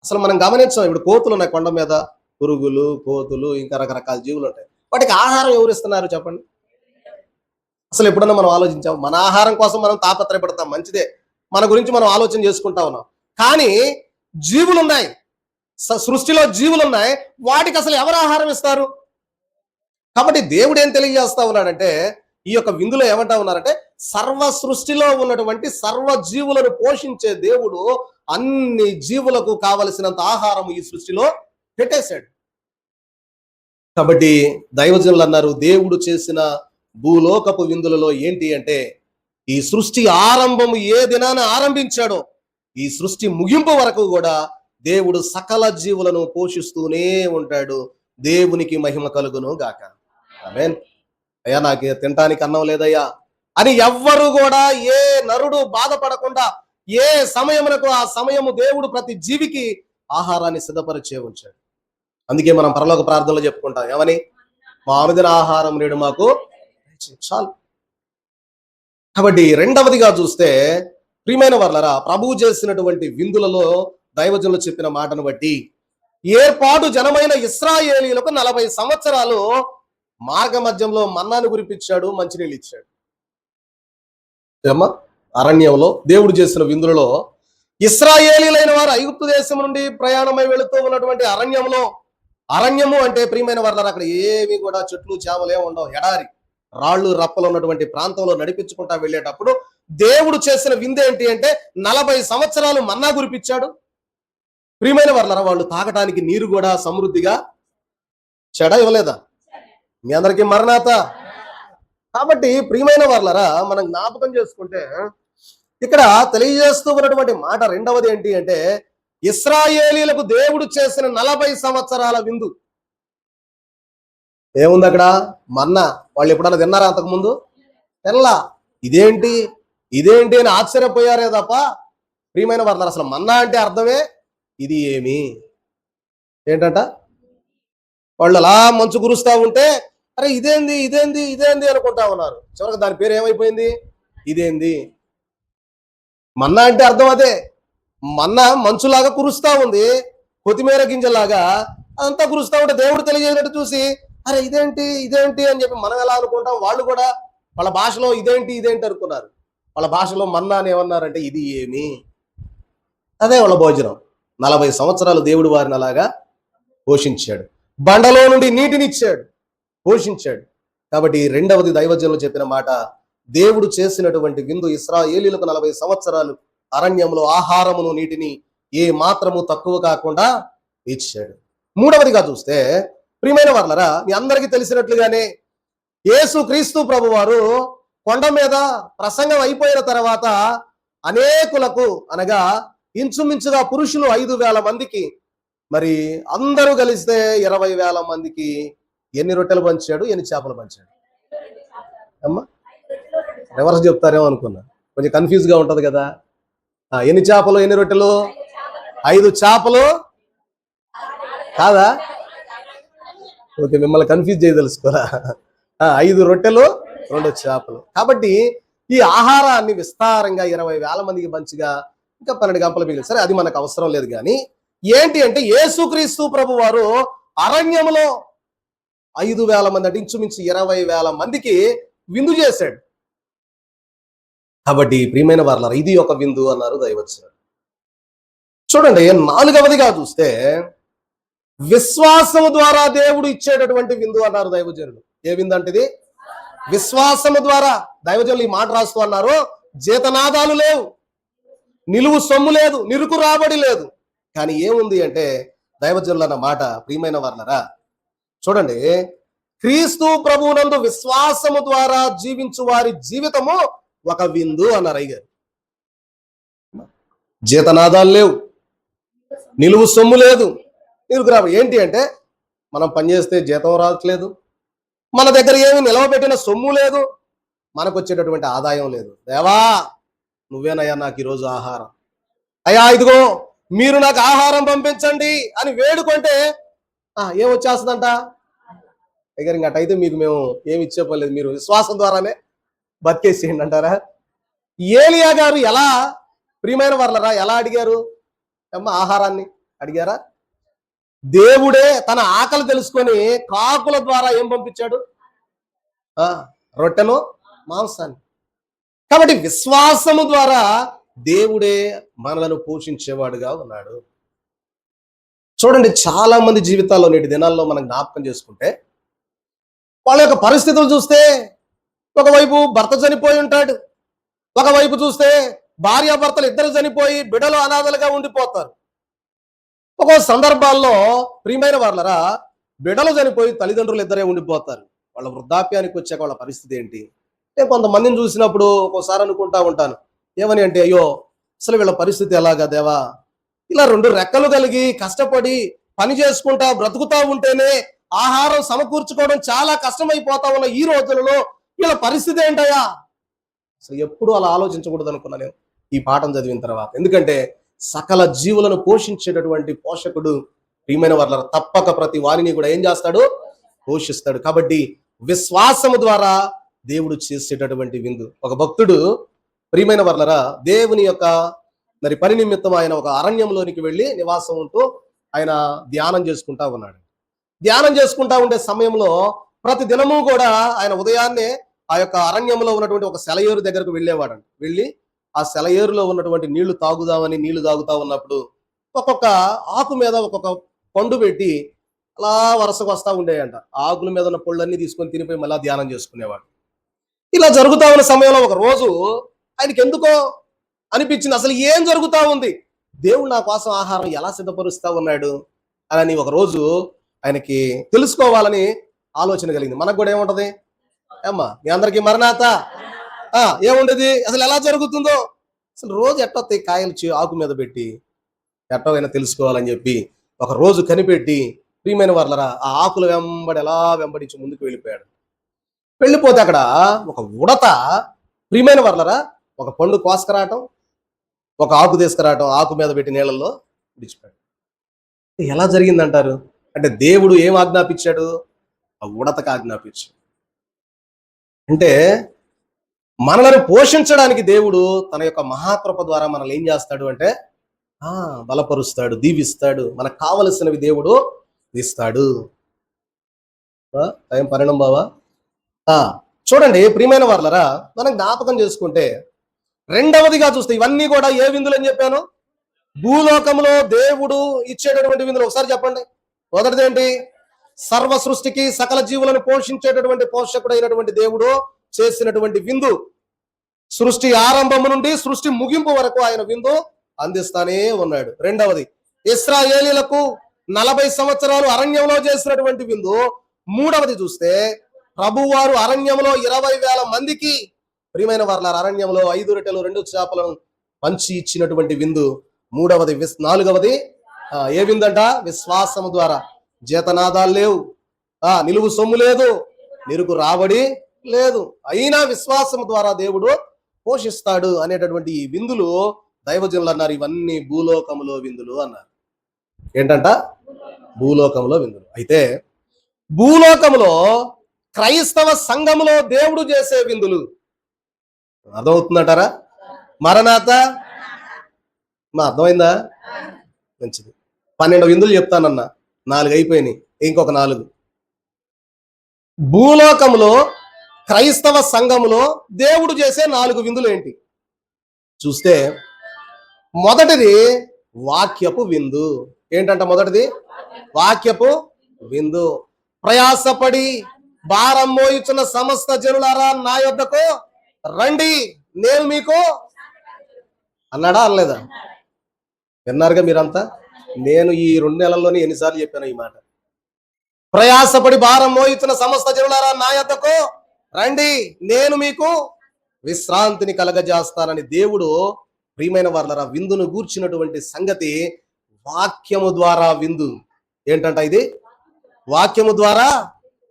అసలు మనం గమనించాం. ఇప్పుడు కోతులు ఉన్నాయి కొండ మీద, పురుగులు, కోతులు, ఇంకా రకరకాల జీవులు ఉంటాయి. వాటికి ఆహారం ఎవరు ఇస్తున్నారు చెప్పండి? అసలు ఎప్పుడన్నా మనం ఆలోచించాం? మన ఆహారం కోసం మనం తాపత్రయపడతాం, మంచిదే, మన గురించి మనం ఆలోచన చేసుకుంటా ఉన్నాం. కానీ జీవులు ఉన్నాయి, సృష్టిలో జీవులు ఉన్నాయి, వాటికి అసలు ఎవరు ఆహారం ఇస్తారు? కాబట్టి దేవుడు ఏం తెలియజేస్తా ఉన్నాడంటే, ఈ యొక్క విందులో ఏమంటా ఉన్నారంటే, సర్వ సృష్టిలో ఉన్నటువంటి సర్వ జీవులను పోషించే దేవుడు అన్ని జీవులకు కావలసినంత ఆహారం ఈ సృష్టిలో పెట్టేశాడు. కాబట్టి దైవజనులు అన్నారు, దేవుడు చేసిన భూలోకపు విందులలో ఏంటి అంటే, ఈ సృష్టి ఆరంభము ఏ దినాన ఆరంభించాడో ఈ సృష్టి ముగింపు వరకు కూడా దేవుడు సకల జీవులను పోషిస్తూనే ఉంటాడు. దేవునికి మహిమ కలుగును గాక. ఆమేన్. అయ్యా నాకు తినటానికి అన్నం లేదయ్యా అని ఎవ్వరు కూడా, ఏ నరుడు బాధపడకుండా ఏ సమయమునకు ఆ సమయము దేవుడు ప్రతి జీవికి ఆహారాన్ని సిద్ధపరిచే ఉంచాడు. అందుకే మనం పరలోక ప్రార్థనలో చెప్పుకుంటాం ఏమని? మా అనుదిన ఆహారం నేడు మాకు చాలు. కాబట్టి రెండవదిగా చూస్తే ప్రియమైన వర్లరా, ప్రభువు చేసినటువంటి విందులలో దైవజనులు చెప్పిన మాటను బట్టి ఏర్పాటు జనమైన ఇశ్రాయేలీయులకు 40 సంవత్సరాలు మార్గ మధ్యంలో మన్నాను కురిపించాడు, మంచినీళ్ళు ఇచ్చాడు. ఏమ్మా, అరణ్యంలో దేవుడు చేసిన విందులలో ఇశ్రాయేలీలైన వారు ఐగుప్తు దేశం నుండి ప్రయాణమై వెళుతూ ఉన్నటువంటి అరణ్యము అంటే ప్రియమైన వర్లరా, అక్కడ ఏమి కూడా చెట్లు చేమలే ఉండవు, ఎడారి రాళ్ళు రప్పలు ఉన్నటువంటి ప్రాంతంలో నడిపించుకుంటా వెళ్ళేటప్పుడు దేవుడు చేసిన విందేంటి అంటే 40 సంవత్సరాలు మన్నా కురిపించాడు. ప్రియమైన వర్లరా, వాళ్ళు తాగటానికి నీరు కూడా సమృద్ధిగా చెడ ఇవ్వలేదా? మీ అందరికీ మరణాత. కాబట్టి ప్రియమైన వర్లరా, మనం జ్ఞాపకం చేసుకుంటే ఇక్కడ తెలియజేస్తూ ఉన్నటువంటి మాట రెండవది ఏంటి అంటే, ఇశ్రాయేలీలకు దేవుడు చేసిన 40 సంవత్సరాల విందు ఏముంది అక్కడ? మన్నా. వాళ్ళు ఎప్పుడన్నా తిన్నారా అంతకుముందు? తినలా. ఇదేంటి అని ఆశ్చర్యపోయారే తప్ప, ప్రియమైన వర్లరా, అసలు మన్నా అంటే అర్థమే ఇది ఏమి ఏంటంట. వాళ్ళు అలా మంచు కురుస్తా ఉంటే అరే ఇదేంది అనుకుంటా ఉన్నారు. చివరికి దాని పేరు ఏమైపోయింది? ఇదేంది. మన్నా అంటే అర్థం అదే. మన్నా మంచులాగా కురుస్తా ఉంది, కొత్తిమీర గింజలాగా అంతా కురుస్తా ఉంటే దేవుడు తెలియజేసినట్టు చూసి అరే ఇదేంటి అని చెప్పి మనం ఎలా అనుకుంటాం, వాళ్ళు కూడా వాళ్ళ భాషలో ఇదేంటి అనుకున్నారు. వాళ్ళ భాషలో మన్నా అని ఏమన్నారంటే ఇది ఏమి. అదే వాళ్ళ భోజనం. 40 సంవత్సరాలు దేవుడు వారిని అలాగా పోషించాడు. బండలో నుండి నీటినిచ్చాడు, పోషించాడు. కాబట్టి రెండవది దైవజనులు చెప్పిన మాట, దేవుడు చేసినటువంటి విందు ఇశ్రాయేలీయులకు 40 సంవత్సరాలు అరణ్యంలో ఆహారమును నీటిని ఏ మాత్రము తక్కువ కాకుండా ఇచ్చాడు. మూడవదిగా చూస్తే ప్రియమైన వర్లరా, మీ అందరికీ తెలిసినట్లుగానే యేసు క్రీస్తు ప్రభు వారు కొండ మీద ప్రసంగం అయిపోయిన తర్వాత అనేకులకు, అనగా ఇంచుమించుగా పురుషులు 5,000 మందికి, మరి అందరూ కలిస్తే 20,000 మందికి ఎన్ని రొట్టెలు పంచాడు, ఎన్ని చేపలు పంచాడు? అమ్మా, రివర్స్ చెప్తారేమో అనుకున్నా, కొంచెం కన్ఫ్యూజ్ గా ఉంటది కదా. ఎన్ని చేపలు, ఎన్ని రొట్టెలు? 5 చేపలు కాదా? ఓకే, మిమ్మల్ని కన్ఫ్యూజ్ చేయదలుచుకోరా. 5 రొట్టెలు 2 చేపలు. కాబట్టి ఈ ఆహారాన్ని విస్తారంగా 20,000 మందికి మంచిగా ఇంకా 12 గంపలు మిగిలి. సరే, అది మనకు అవసరం లేదు. కానీ ఏంటి అంటే, యేసుక్రీస్తు ప్రభు వారు అరణ్యంలో 5,000 మంది అంటే ఇంచుమించు 20,000 మందికి విందు చేశాడు. కాబట్టి ప్రియమైన వారలారా, ఇది ఒక విందు అన్నారు దైవజనులు. చూడండి, 4వదిగా చూస్తే విశ్వాసము ద్వారా దేవుడు ఇచ్చేటటువంటి విందు అన్నారు దైవజనులు. ఏ విందు అంటే ఇది? విశ్వాసము ద్వారా. దైవజనులు ఈ మాట రాస్తూ అన్నారు, జీతనాదాలు లేవు, నిలువు సొమ్ము లేదు, నిరుకు రాబడి లేదు. కానీ ఏముంది అంటే దైవజనులు అన్న మాట, ప్రియమైన వారలారా, చూడండి, క్రీస్తు ప్రభువునందు విశ్వాసము ద్వారా జీవించు వారి జీవితము ఒక విందు అన్నారు అయ్యారు. జీతనాదాలు లేవు, నిలువు సొమ్ము లేదు, నిరుకు రాబడి. ఏంటి అంటే, మనం పనిచేస్తే జీతం రావట్లేదు, మన దగ్గర ఏమి నిలవబెట్టిన సొమ్ము లేదు, మనకు వచ్చేటటువంటి ఆదాయం లేదు. దేవా, నువ్వేనయ్యా నాకు ఈరోజు ఆహారం. అయ్యా ఇదిగో మీరు నాకు ఆహారం పంపించండి అని వేడుకుంటే ఏం వచ్చేస్తుందంట? దగ్గర ఇంక అటైతే మీకు మేము ఏమి ఇచ్చే పర్లేదు, మీరు విశ్వాసం ద్వారానే బతికేసేయండి అంటారా? ఏలియా గారు ఎలా, ప్రియమైన వాళ్ళరా, ఎలా అడిగారు అమ్మ ఆహారాన్ని? అడిగారా? దేవుడే తన ఆకలి తెలుసుకొని కాకుల ద్వారా ఏం పంపించాడు? రొట్టెను, మాంసాన్ని. కాబట్టి విశ్వాసము ద్వారా దేవుడే మనలను పోషించేవాడుగా ఉన్నాడు. చూడండి, చాలా మంది జీవితాల్లో నేటి దినాల్లో మనం జ్ఞాపకం చేసుకుంటే వాళ్ళ యొక్క పరిస్థితులు చూస్తే, ఒకవైపు భర్త చనిపోయి ఉంటాడు, ఒకవైపు చూస్తే భార్యాభర్తలు ఇద్దరు చనిపోయి బిడ్డలు అనాథలుగా ఉండిపోతారు. ఒక్కో సందర్భాల్లో ప్రియమైన వాళ్ళరా, బిడ్డలు చనిపోయి తల్లిదండ్రులు ఇద్దరే ఉండిపోతారు. వాళ్ళ వృద్ధాప్యానికి వచ్చాక వాళ్ళ పరిస్థితి ఏంటి? నేను కొంతమందిని చూసినప్పుడు ఒక్కోసారి అనుకుంటా ఉంటాను, ఏమని అంటే, అయ్యో అసలు వీళ్ళ పరిస్థితి ఎలాగా దేవా, ఇలా రెండు రెక్కలు కలిగి కష్టపడి పని చేసుకుంటా బ్రతుకుతా ఉంటేనే ఆహారం సమకూర్చుకోవడం చాలా కష్టమైపోతా ఉన్న ఈ రోజులలో వీళ్ళ పరిస్థితి ఏంటయ్యా? అసలు ఎప్పుడు అలా ఆలోచించకూడదు అనుకున్నా నేను ఈ పాఠం చదివిన తర్వాత. ఎందుకంటే సకల జీవులను పోషించేటటువంటి పోషకుడు ప్రియమైన వాళ్ళ తప్పక ప్రతి వారిని కూడా ఏం చేస్తాడు? పోషిస్తాడు. కాబట్టి విశ్వాసము ద్వారా దేవుడు చేసేటటువంటి విందు. ఒక భక్తుడు ప్రియమైన వర్లరా దేవుని యొక్క మరి పని నిమిత్తం ఆయన ఒక అరణ్యంలోనికి వెళ్ళి నివాసం ఉంటూ ఆయన ధ్యానం చేసుకుంటా ఉన్నాడు. ధ్యానం చేసుకుంటా ఉండే సమయంలో ప్రతి దినము కూడా ఆయన ఉదయాన్నే ఆ యొక్క అరణ్యంలో ఉన్నటువంటి ఒక సెలయేరు దగ్గరకు వెళ్ళేవాడండి. వెళ్ళి ఆ సెలయేరులో ఉన్నటువంటి నీళ్లు తాగుదామని నీళ్లు తాగుతా ఉన్నప్పుడు ఒక్కొక్క ఆకు మీద ఒక్కొక్క పండు పెట్టి అలా వరుసకు వస్తూ ఉండేయంట. ఆకుల మీద ఉన్న పళ్ళన్నీ తీసుకొని తినిపోయి మళ్ళా ధ్యానం చేసుకునేవాడు. ఇలా జరుగుతా ఉన్న సమయంలో ఒక రోజు ఆయనకి ఎందుకో అనిపించింది, అసలు ఏం జరుగుతా ఉంది, దేవుడు నా కోసం ఆహారం ఎలా సిద్ధపరుస్తా ఉన్నాడు అని ఒక రోజు ఆయనకి తెలుసుకోవాలని ఆలోచన కలిగింది. మనకు కూడా ఏముంటది అమ్మా, మీ అందరికీ మరణాత ఏముండేది, అసలు ఎలా జరుగుతుందో, అసలు రోజు ఎట్టొస్తాయి కాయలు ఆకు మీద పెట్టి ఎట్టవైనా తెలుసుకోవాలని చెప్పి ఒక రోజు కనిపెట్టి ప్రియమైన వాళ్ళరా ఆ ఆకుల వెంబడి ఎలా వెంబడించి ముందుకు వెళ్ళిపోయాడు. వెళ్ళిపోతే అక్కడ ఒక ఉడత ప్రియమైన వాళ్ళరా ఒక పండు కోసుకురావటం, ఒక ఆకు తీసుకురావటం, ఆకు మీద పెట్టి నీళ్ళల్లో విడిచిపోయాడు. ఎలా జరిగిందంటారు? అంటే దేవుడు ఏం ఆజ్ఞాపించాడు? ఆ ఉడతకు ఆజ్ఞాపించాడు. అంటే మనలను పోషించడానికి దేవుడు తన యొక్క మహాకృప ద్వారా మనల్ని ఏం చేస్తాడు అంటే బలపరుస్తాడు, దీవిస్తాడు, మనకు కావలసినవి దేవుడు ఇస్తాడు. టైం పరిణం బావా. చూడండి ప్రియమైన వాళ్ళరా, మనం జ్ఞాపకం చేసుకుంటే రెండవదిగా చూస్తే ఇవన్నీ కూడా ఏ విందులు అని చెప్పాను? భూలోకంలో దేవుడు ఇచ్చేటటువంటి విందులు. ఒకసారి చెప్పండి. మొదటిది ఏంటి? సర్వ సృష్టికి సకల జీవులను పోషించేటటువంటి పోషకుడు అయినటువంటి దేవుడు చేసినటువంటి విందు. సృష్టి ఆరంభము నుండి సృష్టి ముగింపు వరకు ఆయన విందు అందిస్తానే ఉన్నాడు. రెండవది ఇశ్రాయేలీలకు 40 సంవత్సరాలు అరణ్యంలో చేసినటువంటి విందు. మూడవది చూస్తే ప్రభువారు అరణ్యంలో 20,000 మందికి ప్రియమైన వారు అరణ్యంలో 5 రొట్టెలు 2 చేపలను పంచి ఇచ్చినటువంటి విందు. నాలుగవది ఏ విందంట? విశ్వాసము ద్వారా. జీతనాదాలు లేవు, నిలువు సొమ్ము లేదు, నిరుకు రాబడి లేదు, అయినా విశ్వాసము ద్వారా దేవుడు పోషిస్తాడు అనేటటువంటి ఈ విందులు దైవజనులు అన్నారు ఇవన్నీ భూలోకములో విందులు అన్నారు. ఏంటంట? భూలోకములో విందులు. అయితే భూలోకములో క్రైస్తవ సంఘములో దేవుడు చేసే విందులు అర్థమవుతుందంటారా? మరణాత అర్థమైందా? మంచిది. 12 విందులు చెప్తానన్నా, 4 అయిపోయినాయి, ఇంకొక 4. భూలోకములో క్రైస్తవ సంఘములో దేవుడు చేసే 4 విందులు ఏంటి చూస్తే, మొదటిది వాక్యపు విందు. ఏంటంట మొదటిది? వాక్యపు విందు. ప్రయాసపడి భారం మోయుచున్న సమస్త జనులారా నా యొద్దకు రండి, నేను మీకు అన్నాడా అనలేదా? విన్నారుగా మీరంతా. నేను ఈ 2 నెలల్లోనే ఎన్నిసార్లు చెప్పాను ఈ మాట. ప్రయాసపడి భారం మోయుచున్న సమస్త జనులారా నా యొద్దకు రండి, నేను మీకు విశ్రాంతిని కలగజేస్తానని దేవుడు ప్రియమైన వారలారా విందును గూర్చినటువంటి సంగతి వాక్యము ద్వారా విందు. ఏంటంట ఇది? వాక్యము ద్వారా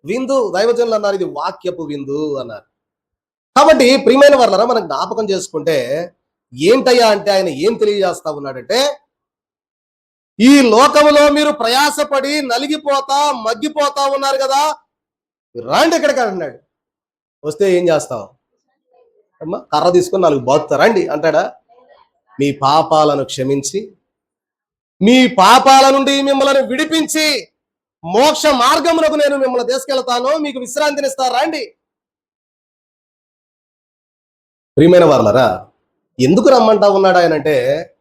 విందు. దైవజనులు అన్నారు ఇది వాక్యపు విందు అన్నారు. కాబట్టి ప్రియమైన వారలారా మనం జ్ఞాపకం చేసుకుంటే ఏంటయ్యా అంటే ఆయన ఏం తెలియజేస్తా ఉన్నాడంటే ఈ లోకములో మీరు ప్రయాసపడి నలిగిపోతా మగ్గిపోతా ఉన్నారు కదా, రాండి ఇక్కడికి అంటున్నాడు. వస్తే ఏం చేస్తావు? అమ్మా కర్ర తీసుకొని 4 బాతుతా రండి అంటాడా? మీ పాపాలను క్షమించి, మీ పాపాల నుండి మిమ్మల్ని విడిపించి మోక్ష మార్గమునకు నేను మిమ్మల్ని తీసుకెళ్తాను, మీకు విశ్రాంతినిస్తారా అండి? ప్రియమైన వారలారా, ఎందుకు రమ్మంటా ఉన్నాడు ఆయన అంటే,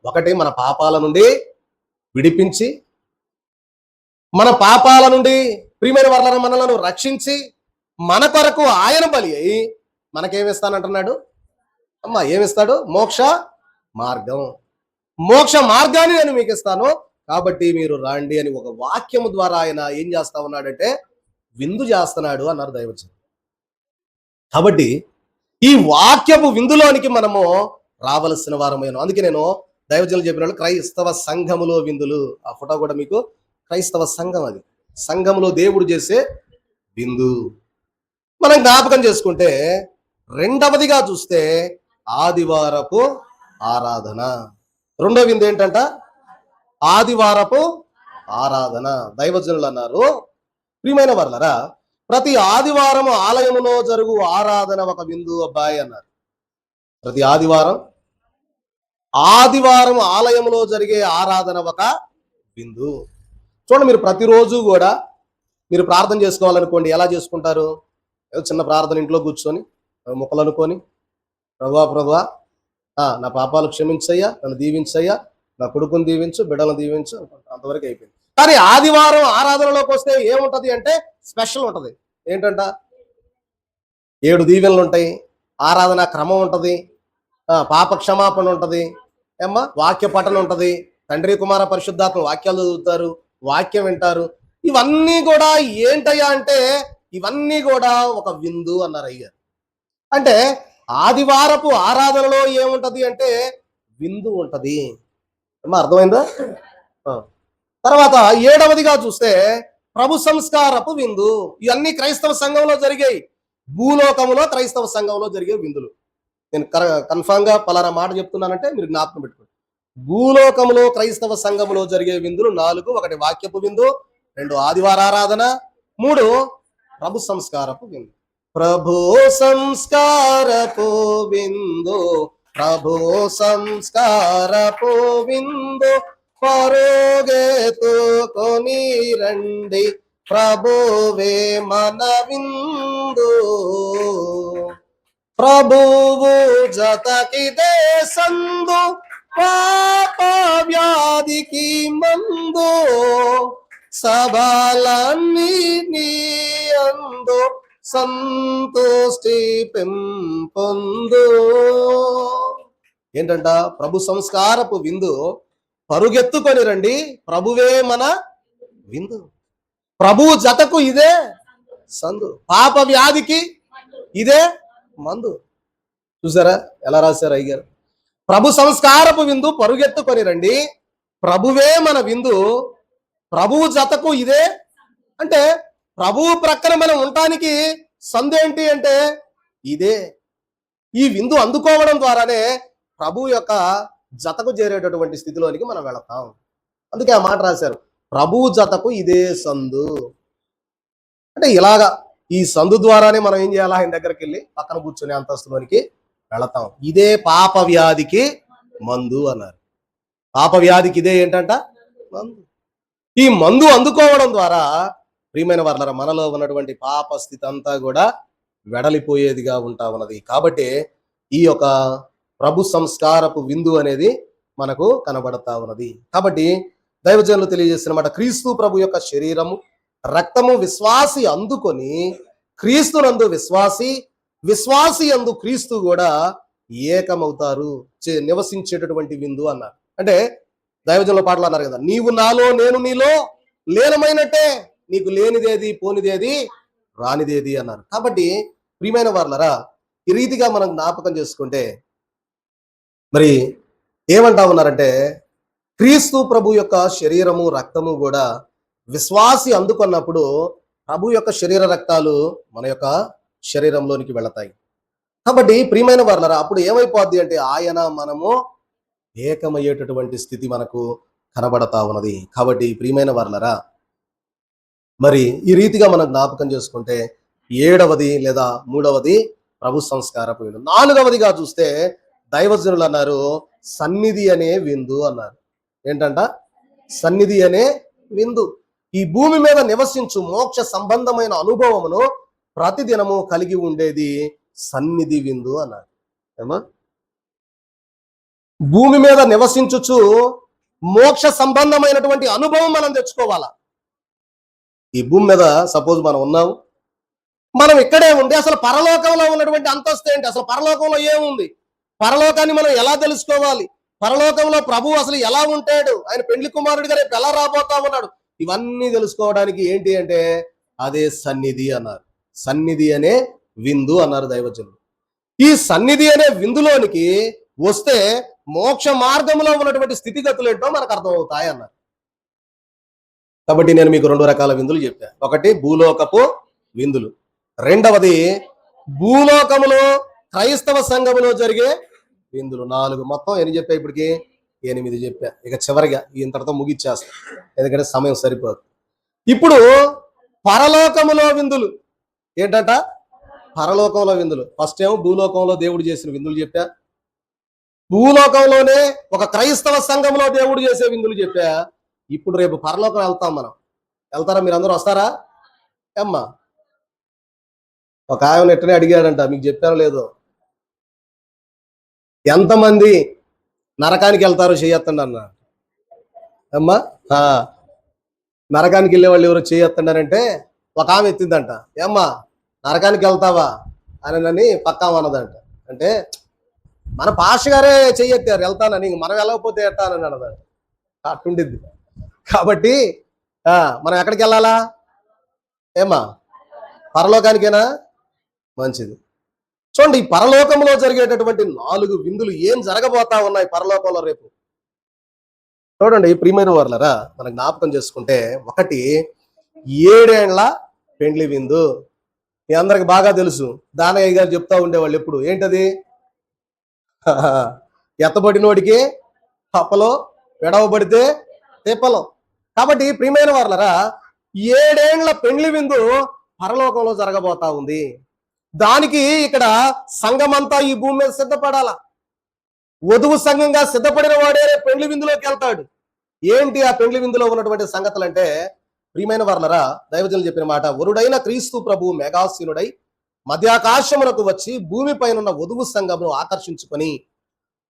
ఒకటి మన పాపాల నుండి విడిపించి, మన పాపాల నుండి ప్రియమైన వారలారా మనలను రక్షించి, మన కొరకు ఆయన బలి అయి మనకేమిస్తానంటున్నాడు? అమ్మా ఏమిస్తాడు? మోక్ష మార్గం. మోక్ష మార్గాన్ని నేను మీకు ఇస్తాను, కాబట్టి మీరు రండి అని ఒక వాక్యము ద్వారా ఆయన ఏం చేస్తా ఉన్నాడంటే విందు చేస్తున్నాడు అన్నారు దైవజనులు. కాబట్టి ఈ వాక్యపు విందులోనికి మనము రావలసిన వారమైన. అందుకే నేను దైవజనులు చెప్పిన క్రైస్తవ సంఘములో విందులు, ఆ ఫోటో కూడా మీకు క్రైస్తవ సంఘం, అది సంఘములో దేవుడు చేసే విందు మనం జ్ఞాపకం చేసుకుంటే, రెండవదిగా చూస్తే ఆదివారపు ఆరాధన. రెండో విందు ఏంటంట? ఆదివారపు ఆరాధన. దైవజనులు అన్నారు, ప్రియమైన వారలారా, ప్రతి ఆదివారం ఆలయములో జరుగు ఆరాధన ఒక విందు అబ్బాయి అన్నారు. ప్రతి ఆదివారం ఆలయంలో జరిగే ఆరాధన ఒక విందు. చూడండి, మీరు ప్రతిరోజు కూడా మీరు ప్రార్థన చేసుకోవాలనుకోండి, ఎలా చేసుకుంటారు? ఏదో చిన్న ప్రార్థన ఇంట్లో కూర్చొని ముక్కలు అనుకొని, ప్రభువా నా పాపాలు క్షమించయ్యా, నన్ను దీవించయ్యా, నా కొడుకుని దీవించు, బిడ్డలను దీవించు, అంతవరకు అయిపోయింది. కానీ ఆదివారం ఆరాధనలోకి వస్తే ఏముంటది అంటే స్పెషల్ ఉంటది. ఏంటంట? 7 దీవెనలు ఉంటాయి, ఆరాధన క్రమం ఉంటది, పాప క్షమాపణ ఉంటది, ఏమ్మా వాక్య పఠనం ఉంటది, తండ్రి కుమార పరిశుద్ధాత్మ వాక్యాలు చదువుతారు, వాక్యం వింటారు. ఇవన్నీ కూడా ఏంటయ్యా అంటే, ఇవన్నీ కూడా ఒక విందు అన్నారు అయ్యారు. అంటే ఆదివారపు ఆరాధనలో ఏముంటది అంటే విందు ఉంటది. ఏమో అర్థమైందా? తర్వాత 7వదిగా చూస్తే ప్రభు సంస్కారపు విందు. ఇవన్నీ క్రైస్తవ సంఘంలో జరిగాయి, భూలోకములో క్రైస్తవ సంఘంలో జరిగే విందులు. నేను కన్ఫామ్ గా పలానా మాట చెప్తున్నానంటే మీరు జ్ఞాపకం పెట్టుకోండి. భూలోకములో క్రైస్తవ సంఘములో జరిగే విందులు 4: 1 వాక్యపు విందు, 2 ఆదివార ఆరాధన, 3 ప్రభు సంస్కారపు విందు. ప్రభు సంస్కారపు విందు, ప్రభు సంస్కారపు విందు, పరుగెత్తుకొని రండి, ప్రభువే మన విందు. ప్రభువు జతకిదే సందు, పాప వ్యాధికి మందు, సభలన్నీ నీ అందు సంతోష్టి పెంపొందు. ఏంటంట? ప్రభు సంస్కారపు విందు, పరుగెత్తుకొని రండి, ప్రభువే మన విందు. ప్రభు జతకు ఇదే సందు, పాప వ్యాధికి ఇదే మందు. చూసారా ఎలా రాశారు అయ్యారు? ప్రభు సంస్కారపు విందు, పరుగెత్తుకొని రండి, ప్రభువే మన విందు, ప్రభువు జతకు ఇదే. అంటే ప్రభువు ప్రక్కన మనం ఉండటానికి సందేంటి అంటే ఇదే. ఈ విందు అందుకోవడం ద్వారానే ప్రభు యొక్క జతకు చేరేటటువంటి స్థితిలోనికి మనం వెళతాం. అందుకే ఆ మాట రాశారు, ప్రభు జతకు ఇదే సందు. అంటే ఇలాగా ఈ సందు ద్వారానే మనం ఏం చేయాలి? ఆయన దగ్గరికి వెళ్ళి పక్కన కూర్చొని అంతస్తులోనికి వెళతాం. ఇదే పాప వ్యాధికి మందు అన్నారు. పాప వ్యాధికి ఇదే ఏంటంట? మందు. ఈ మందు అందుకోవడం ద్వారా ప్రియమైన వారలారా మనలో ఉన్నటువంటి పాప స్థితి అంతా కూడా వెడలిపోయేదిగా ఉంటా ఉన్నది. కాబట్టి ఈ యొక్క ప్రభు సంస్కారపు విందు అనేది మనకు కనబడతా ఉన్నది. కాబట్టి దైవజనులు తెలియజేసిన మాట, క్రీస్తు ప్రభు యొక్క శరీరము రక్తము విశ్వాసి అందుకొని, క్రీస్తునందు విశ్వాసి, విశ్వాసి అందు క్రీస్తు కూడా ఏకమవుతారు, నివసించేటటువంటి విందు అన్నారు. అంటే దైవజనుల పాటలు అన్నారు కదా, నీవు నాలో నేను నీలో లీనమైనట్టే, నీకు లేనిదేది పోనిదేది రానిదేది అన్నారు. కాబట్టి ప్రియమైన వారలారా ఈ రీతిగా మనం జ్ఞాపకం చేసుకుంటే మరి ఏమంటా ఉన్నారంటే, క్రీస్తు ప్రభు యొక్క శరీరము రక్తము కూడా విశ్వాసి అందుకున్నప్పుడు ప్రభు యొక్క శరీర రక్తాలు మన యొక్క శరీరంలోనికి వెళతాయి. కాబట్టి ప్రియమైన వారలారా అప్పుడు ఏమైపోద్ది అంటే ఆయన మనము ఏకమయ్యేటటువంటి స్థితి మనకు కనబడతా ఉన్నది. కాబట్టి ప్రియమైన వారలరా, మరి ఈ రీతిగా మనం జ్ఞాపకం చేసుకుంటే 7వది లేదా 3వది ప్రభు సంస్కారపు విందు. 4వదిగా చూస్తే దైవజనులు అన్నారు సన్నిధి అనే విందు అన్నారు. ఏంటంట? సన్నిధి అనే విందు. ఈ భూమి మీద నివసించు మోక్ష సంబంధమైన అనుభవమును ప్రతిదినము కలిగి ఉండేది సన్నిధి విందు అన్నారు. ఏమా? భూమి మీద నివసించుచు మోక్ష సంబంధమైనటువంటి అనుభవం మనం తెచ్చుకోవాలా. ఈ భూమి మీద సపోజ్ మనం ఉన్నాము, మనం ఇక్కడే ఉండి అసలు పరలోకంలో ఉన్నటువంటి అంతస్తు ఏంటి, అసలు పరలోకంలో ఏముంది, పరలోకాన్ని మనం ఎలా తెలుసుకోవాలి, పరలోకంలో ప్రభు అసలు ఎలా ఉంటాడు, ఆయన పెండ్లి కుమారుడిగా రేపు ఎలా రాబోతా ఉన్నాడు, ఇవన్నీ తెలుసుకోవడానికి ఏంటి అంటే అదే సన్నిధి అన్నారు. సన్నిధి అనే విందు అన్నారు దైవజనులు. ఈ సన్నిధి అనే విందులోనికి వస్తే మోక్ష మార్గంలో ఉన్నటువంటి స్థితిగతులు ఏంటో మనకు అర్థమవుతాయి అన్నారు. కాబట్టి నేను మీకు 2 రకాల విందులు చెప్పాను. ఒకటి భూలోకపు విందులు, రెండవది భూలోకములో క్రైస్తవ సంఘములో జరిగే విందులు. 4 మొత్తం ఎన్ని చెప్పా ఇప్పటికి? 8 చెప్పా. ఇక చివరిగా ఇంతటితో ముగిచ్చేస్తా, ఎందుకంటే సమయం సరిపోదు. ఇప్పుడు పరలోకములో విందులు ఏంటంట? పరలోకంలో విందులు. ఫస్ట్ ఏమో భూలోకంలో దేవుడు చేసిన విందులు చెప్పా, భూలోకంలోనే ఒక క్రైస్తవ సంఘంలో దేవుడు చేసే విందులు చెప్పా. ఇప్పుడు రేపు పరలోకం వెళ్తాం మనం. వెళ్తారా? మీరు అందరూ వస్తారా? అమ్మా, ఒక ఆయన ఎట్టనే అడిగాడంట, మీకు చెప్పారో లేదో, ఎంతమంది నరకానికి వెళ్తారో చేయొత్తండి అన్న. అమ్మా, నరకానికి వెళ్ళే వాళ్ళు ఎవరో చేయొత్తండారంటే ఒక ఆమె ఎత్తిందంట, ఏమ్మా నరకానికి వెళ్తావా అని పక్కా అన్నదంట. అంటే మన పాష గారే చెయ్యెత్తారు వెళ్తానని, మనం వెళ్ళకపోతే ఎట్టానని అన్నదంట. అట్టుండిద్ది. కాబట్టి మనం ఎక్కడికి వెళ్ళాలా? ఏమా, పరలోకానికేనా? మంచిది. చూడండి, ఈ పరలోకంలో జరిగేటటువంటి 4 విందులు ఏం జరగబోతా ఉన్నాయి పరలోకంలో రేపు. చూడండి ప్రియమైన వారలారా, మనం జ్ఞాపకం చేసుకుంటే, ఒకటి 7 ఏండ్ల పెండ్లి విందు. మీ అందరికి బాగా తెలుసు, దానయ్య గారు చెప్తా ఉండేవాళ్ళు ఎప్పుడు. ఏంటది? ఎత్తబడినోడికి తప్పలో, విడవబడితే తెప్పలో. కాబట్టి ప్రియమైన వారలారా, 7 ఏండ్ల పెండ్లి విందు పరలోకంలో జరగబోతా ఉంది. దానికి ఇక్కడ సంఘమంతా ఈ భూమి మీద సిద్ధపడాలా. వధువు సంఘంగా సిద్ధపడిన వాడే పెండ్లి విందులోకి వెళ్తాడు. ఏంటి ఆ పెండ్లి విందులో ఉన్నటువంటి సంగతులు అంటే, ప్రియమైన వారలారా, దైవజనులు చెప్పిన మాట, వరుడైన క్రీస్తు ప్రభు మేఘాసీనుడై మధ్యాకాశమునకు వచ్చి భూమి పైనున్న వధువు సంఘమును ఆకర్షించుకొని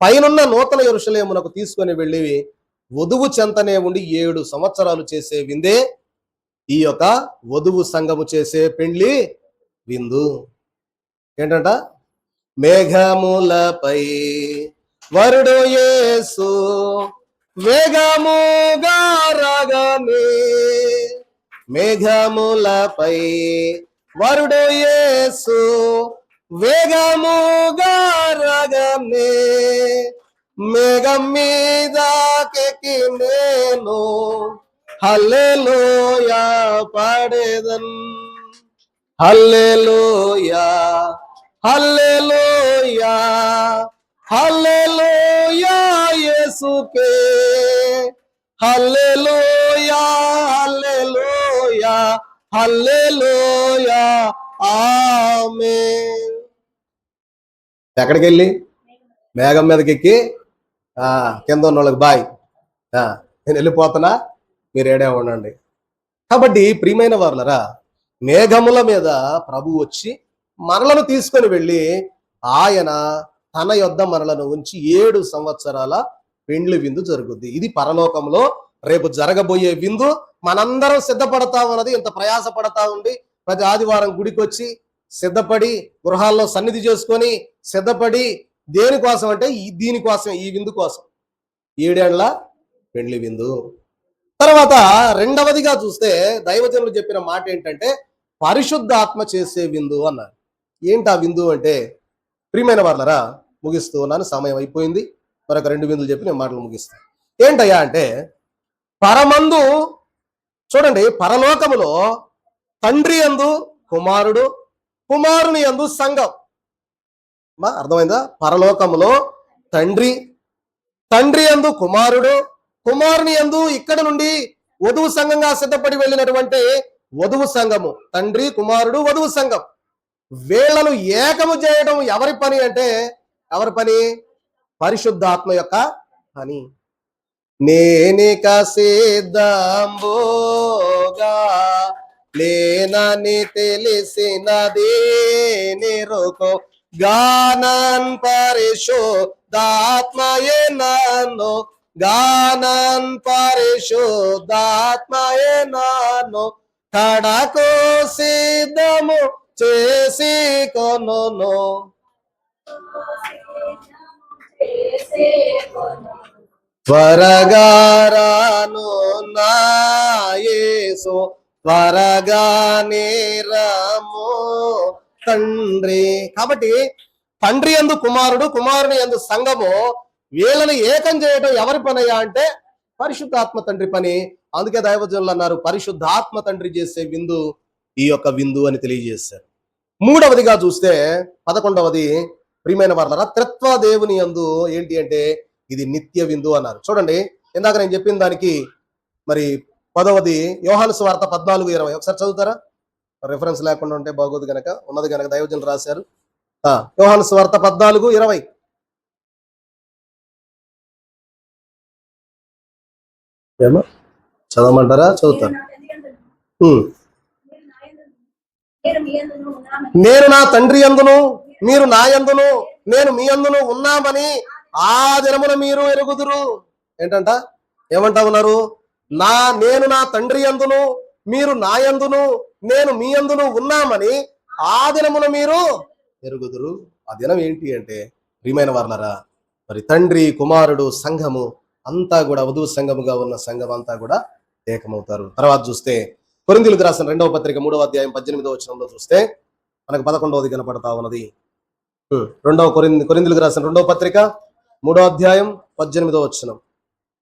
పైనున్న నూతన యెరూషలేమునకు తీసుకొని వెళ్ళి వధువు చెంతనే ఉండి 7 సంవత్సరాలు చేసే విందే ఈ యొక్క వధువు సంఘము చేసే పెండ్లి విందు. ఏంటంట? మేఘములపై వరుడు యేసు వేగముగా రాగానే, మేఘములపై వరుడు యేసు వేగముగా రాగానే, మేఘం మీదకెక్కి నేను హల్లెలూయా పాడేదన్, హల్లెలూయా హల్లెలూయా హల్లెలూయా యేసుకే, హల్లెలూయా హల్లెలూయా హల్లెలూయా ఆమేన్. ఎక్కడికి వెళ్ళి? మేఘం మీదకి ఎక్కి కింద ఉన్న వాళ్ళకి బాయ్, నేను వెళ్ళిపోతున్నా, మీరు ఏడే ఉండండి. కాబట్టి ప్రియమైన వారలారా, మేఘముల మీద ప్రభు వచ్చి మనలను తీసుకొని వెళ్ళి ఆయన తన యొద్ద మనలను ఉంచి 7 సంవత్సరాల పెండ్లి విందు జరుగుద్ది. ఇది పరలోకంలో రేపు జరగబోయే విందు. మనందరం సిద్ధపడతా ఉన్నది, ఇంత ప్రయాస పడతా ఉండి ప్రతి ఆదివారం గుడికి వచ్చి సిద్ధపడి గృహాల్లో సన్నిధి చేసుకొని సిద్ధపడి దేనికోసం అంటే దీనికోసం, ఈ విందు కోసం, 7 ఏండ్ల పెండ్లి విందు. తర్వాత రెండవదిగా చూస్తే దైవజనులు చెప్పిన మాట ఏంటంటే పరిశుద్ధాత్మ చేసే విందు అన్నారు. ఏంటి ఆ విందు అంటే, ప్రియమైన వారలారా, ముగిస్తూ ఉన్నాను, సమయం అయిపోయింది. మరొక 2 విందులు చెప్పి నేను మాటలు ముగిస్తాను. ఏంటయ్యా అంటే, పరమందు చూడండి, పరలోకములో తండ్రి యందు కుమారుడు, కుమారుని యందు సంఘం. అర్థమైందా? పరలోకములో తండ్రి, తండ్రి యందు కుమారుడు, కుమారుని యందు ఇక్కడ నుండి వధువు సంఘంగా సిద్ధపడి వెళ్ళినటువంటి వధువు సంఘము, తండ్రి కుమారుడు వధువు సంఘం, వీళ్ళను ఏకము చేయడం ఎవరి పని అంటే ఎవరి పని? పరిశుద్ధాత్మ యొక్క పని. నేనిక సిద్ధంబోగా లేనని తెలిసినది నిరుకో గానన్ పరిశుద్ధాత్మయే నన్ను, గానన్ పరిశుద్ధాత్మయే నన్ను కడకు సిద్ధము చేసి కొనును. త్వరగా రాను నా యేసు, త్వరగా నీరము తండ్రి. కాబట్టి తండ్రి యందు కుమారుడు, కుమారుని యందు సంఘము, వీళ్ళని ఏకం చేయడం ఎవరి పనయ్యా అంటే పరిశుద్ధాత్మ తండ్రి పని. అందుకే దైవజనులు అన్నారు, పరిశుద్ధాత్మ తండ్రి చేసే విందు ఈ యొక్క విందు అని తెలియజేశారు. మూడవదిగా చూస్తే 11వది, ప్రియమైన వారలారా, త్రిత్వ దేవుని యందు ఏంటి అంటే ఇది నిత్య విందు అన్నారు. చూడండి, ఇందాక నేను చెప్పిన దానికి మరి 10వది యోహాను సువార్త 14:20 ఒకసారి చదువుతారా? రిఫరెన్స్ లేకుండా ఉంటే బాగోదు గనక, ఉన్నది గనక దైవజనులు రాశారు. యోహాను సువార్త 14:20 ఏమో చదవమంటారా? చదువుతారు. నేను నా తండ్రి యందును మీరు నా యందును నేను మీ యందును ఉన్నామని ఆ దినమున మీరు ఎరుగుదురు. ఏంటంట? ఏమంటా ఉన్నారు? నేను నా తండ్రి యందును మీరు నా యందును నేను మీ యందును ఉన్నామని ఆ దినమున మీరు ఎరుగుదురు. ఆ దినం ఏంటి అంటే ప్రియమైన వారలారా, మరి తండ్రి కుమారుడు సంఘము అంతా కూడా వధువు సంఘముగా ఉన్న సంఘం అంతా కూడా ఏకమవుతారు. తర్వాత చూస్తే కొరింథీయులకు రాసిన 2వ పత్రిక 3వ అధ్యాయం 18వ వచనంలో చూస్తే మనకు 11వది కనపడతా ఉన్నది. కొరింథీయులకు రాసిన 2వ పత్రిక 3వ అధ్యాయం 18వ వచనం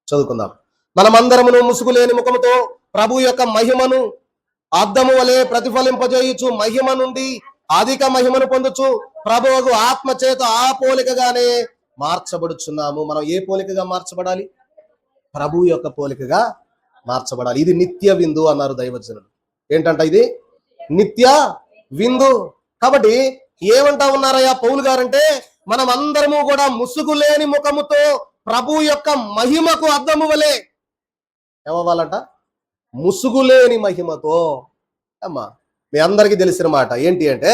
చదువుకుందాం. మనమందరమును ముసుగులేని ముఖముతో ప్రభు యొక్క మహిమను అద్దము వలె ప్రతిఫలింపజేయుచు మహిమ నుండి అధిక మహిమను పొందుచు ప్రభువుకు ఆత్మ చేత ఆ పోలికగానే మార్చబడుచున్నాము. మనం ఏ పోలికగా మార్చబడాలి? ప్రభు యొక్క పోలికగా మార్చబడాలి. ఇది నిత్య విందు అన్నారు దైవజనులు. ఏంటంట? ఇది నిత్య విందు. కాబట్టి ఏమంటా ఉన్నారయ్యా పౌలు గారంటే, మనం అందరము కూడా ముసుగులేని ముఖముతో ప్రభు యొక్క మహిమకు అద్దము వలె ఏమవ్వాలంట? ముసుగులేని మహిమతో. అమ్మా, మీ అందరికీ తెలిసిన మాట ఏంటి అంటే,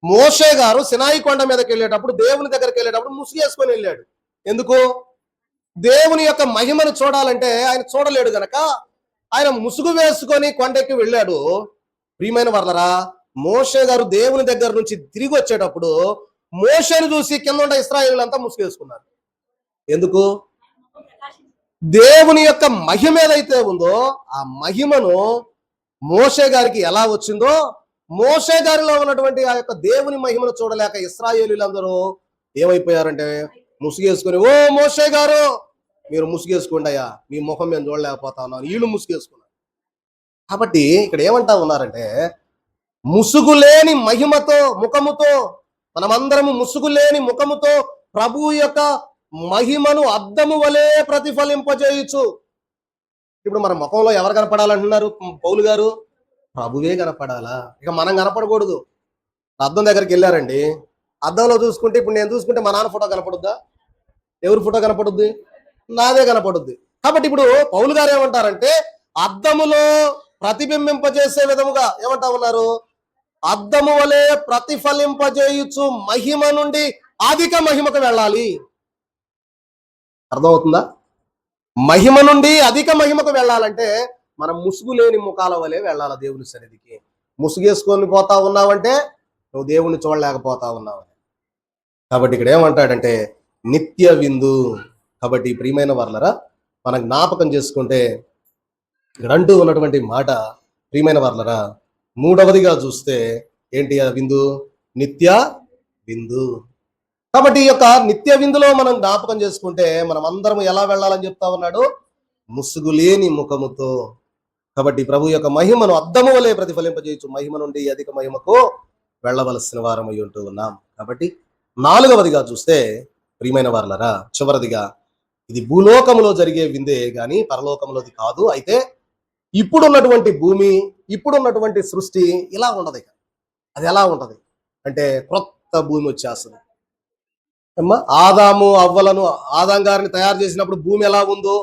మోషే గారు సినాయి కొండ మీదకి వెళ్ళేటప్పుడు, దేవుని దగ్గరికి వెళ్ళేటప్పుడు ముసుగు వేసుకొని వెళ్ళాడు. ఎందుకు? దేవుని యొక్క మహిమను చూడాలంటే ఆయన చూడలేడు గనక ఆయన ముసుగు వేసుకొని కొండెక్కి వెళ్ళాడు. ప్రియమైన వారలారా, మోషే గారు దేవుని దగ్గర నుంచి తిరిగి వచ్చేటప్పుడు మోషేను చూసి కింద ఉన్న ఇశ్రాయేలులంతా ముసుగు వేసుకున్నారు. ఎందుకు? దేవుని యొక్క మహిమ ఏదైతే ఉందో ఆ మహిమను మోషే గారికి ఎలా వచ్చిందో, మోషే గారిలో ఉన్నటువంటి ఆ యొక్క దేవుని మహిమను చూడలేక ఇశ్రాయేలీలందరూ ఏమైపోయారంటే ముసుగేసుకొని, ఓ మోషే గారు మీరు ముసుగేసుకోండి అయ్యా, మీ ముఖం మేము చూడలేకపోతా ఉన్నాను, వీళ్ళు ముసుగేసుకున్నారు. కాబట్టి ఇక్కడ ఏమంటా ఉన్నారంటే, ముసుగులేని మహిమతో ముఖముతో మనమందరము ముసుగులేని ముఖముతో ప్రభు యొక్క మహిమను అద్దము వలె ప్రతిఫలింపజేయచ్చు. ఇప్పుడు మన ముఖంలో ఎవరు కనపడాలంటున్నారు పౌలు గారు? ప్రభువే కనపడాలా, ఇక మనం కనపడకూడదు. అద్దం దగ్గరికి వెళ్ళారండి, అద్దంలో చూసుకుంటే, ఇప్పుడు నేను చూసుకుంటే మా నాన్న ఫోటో కనపడుద్దా? ఎవరి ఫోటో కనపడుద్ది? నాదే కనపడుద్ది. కాబట్టి ఇప్పుడు పౌలు గారు ఏమంటారంటే, అద్దములో ప్రతిబింబింపజేసే విధముగా ఏమంటా ఉన్నారు? అద్దము వలె ప్రతిఫలింపజేయచ్చు మహిమ నుండి అధిక మహిమకు వెళ్ళాలి. అర్థమవుతుందా? మహిమ నుండి అధిక మహిమకు వెళ్ళాలంటే మనం ముసుగు లేని ముఖాల వలె వెళ్ళాలి దేవుని సన్నిధికి. ముసుగేసుకొని పోతా ఉన్నావంటే నువ్వు దేవుణ్ణి చూడలేకపోతా ఉన్నావు. కాబట్టి ఇక్కడ ఏమంటాడంటే నిత్య విందు. కాబట్టి ప్రియమైన వారలారా, మనం జ్ఞాపకం చేసుకుంటే ఇక్కడ అంటూ ఉన్నటువంటి మాట, ప్రియమైన వారలారా, మూడవదిగా చూస్తే ఏంటి ఆ విందు? నిత్య విందు. కాబట్టి ఈ యొక్క నిత్య విందులో మనం జ్ఞాపకం చేసుకుంటే మనం అందరం ఎలా వెళ్ళాలని చెప్తా ఉన్నాడు? ముసుగులేని ముఖముతో. కాబట్టి ప్రభు యొక్క మహిమను అద్దము వలె ప్రతిఫలింపజేయచ్చు మహిమ నుండి అధిక మహిమకు వెళ్ళవలసిన వారమై ఉంటూ ఉన్నాం. కాబట్టి నాలుగవదిగా చూస్తే ప్రియమైన వారలారా, చివరిదిగా ఇది భూలోకములో జరిగే విందే గాని పరలోకములోది కాదు. అయితే ఇప్పుడున్నటువంటి భూమి, ఇప్పుడున్నటువంటి సృష్టి ఇలా ఉండదు ఇక. అది ఎలా ఉంటది అంటే క్రొత్త భూమి వచ్చేస్తుంది. అమ్మా ఆదాము అవ్వలను, ఆదాం గారిని తయారు చేసినప్పుడు భూమి ఎలా ఉందో,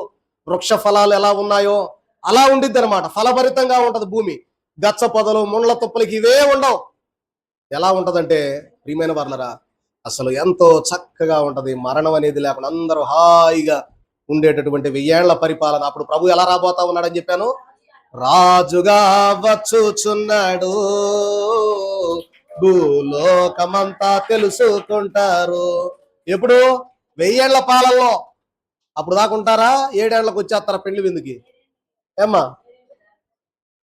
వృక్ష ఫలాలు ఎలా ఉన్నాయో అలా ఉండిద్ది అనమాట. ఫలభరితంగా ఉంటది భూమి. గచ్చ పొదలు, ముండ్ల తుప్పలకి ఇవే ఉండవు. ఎలా ఉంటదంటే ప్రియమైన వర్లరా, అసలు ఎంతో చక్కగా ఉంటది. మరణం అనేది లేకుండా అందరూ హాయిగా ఉండేటటువంటి 1000 ఏళ్ల పరిపాలన. అప్పుడు ప్రభు ఎలా రాబోతా ఉన్నాడని చెప్పాను, రాజుగా వచ్చుచున్నాడు, భూలోకమంతా తెలుసుకుంటారు. ఎప్పుడు? 1000 ఏళ్ల పాలనలో. అప్పుడు దాకా ఉంటారా? 7 ఏళ్లకు వచ్చేస్తారా పెళ్లి విందుకి? ఏమ్మా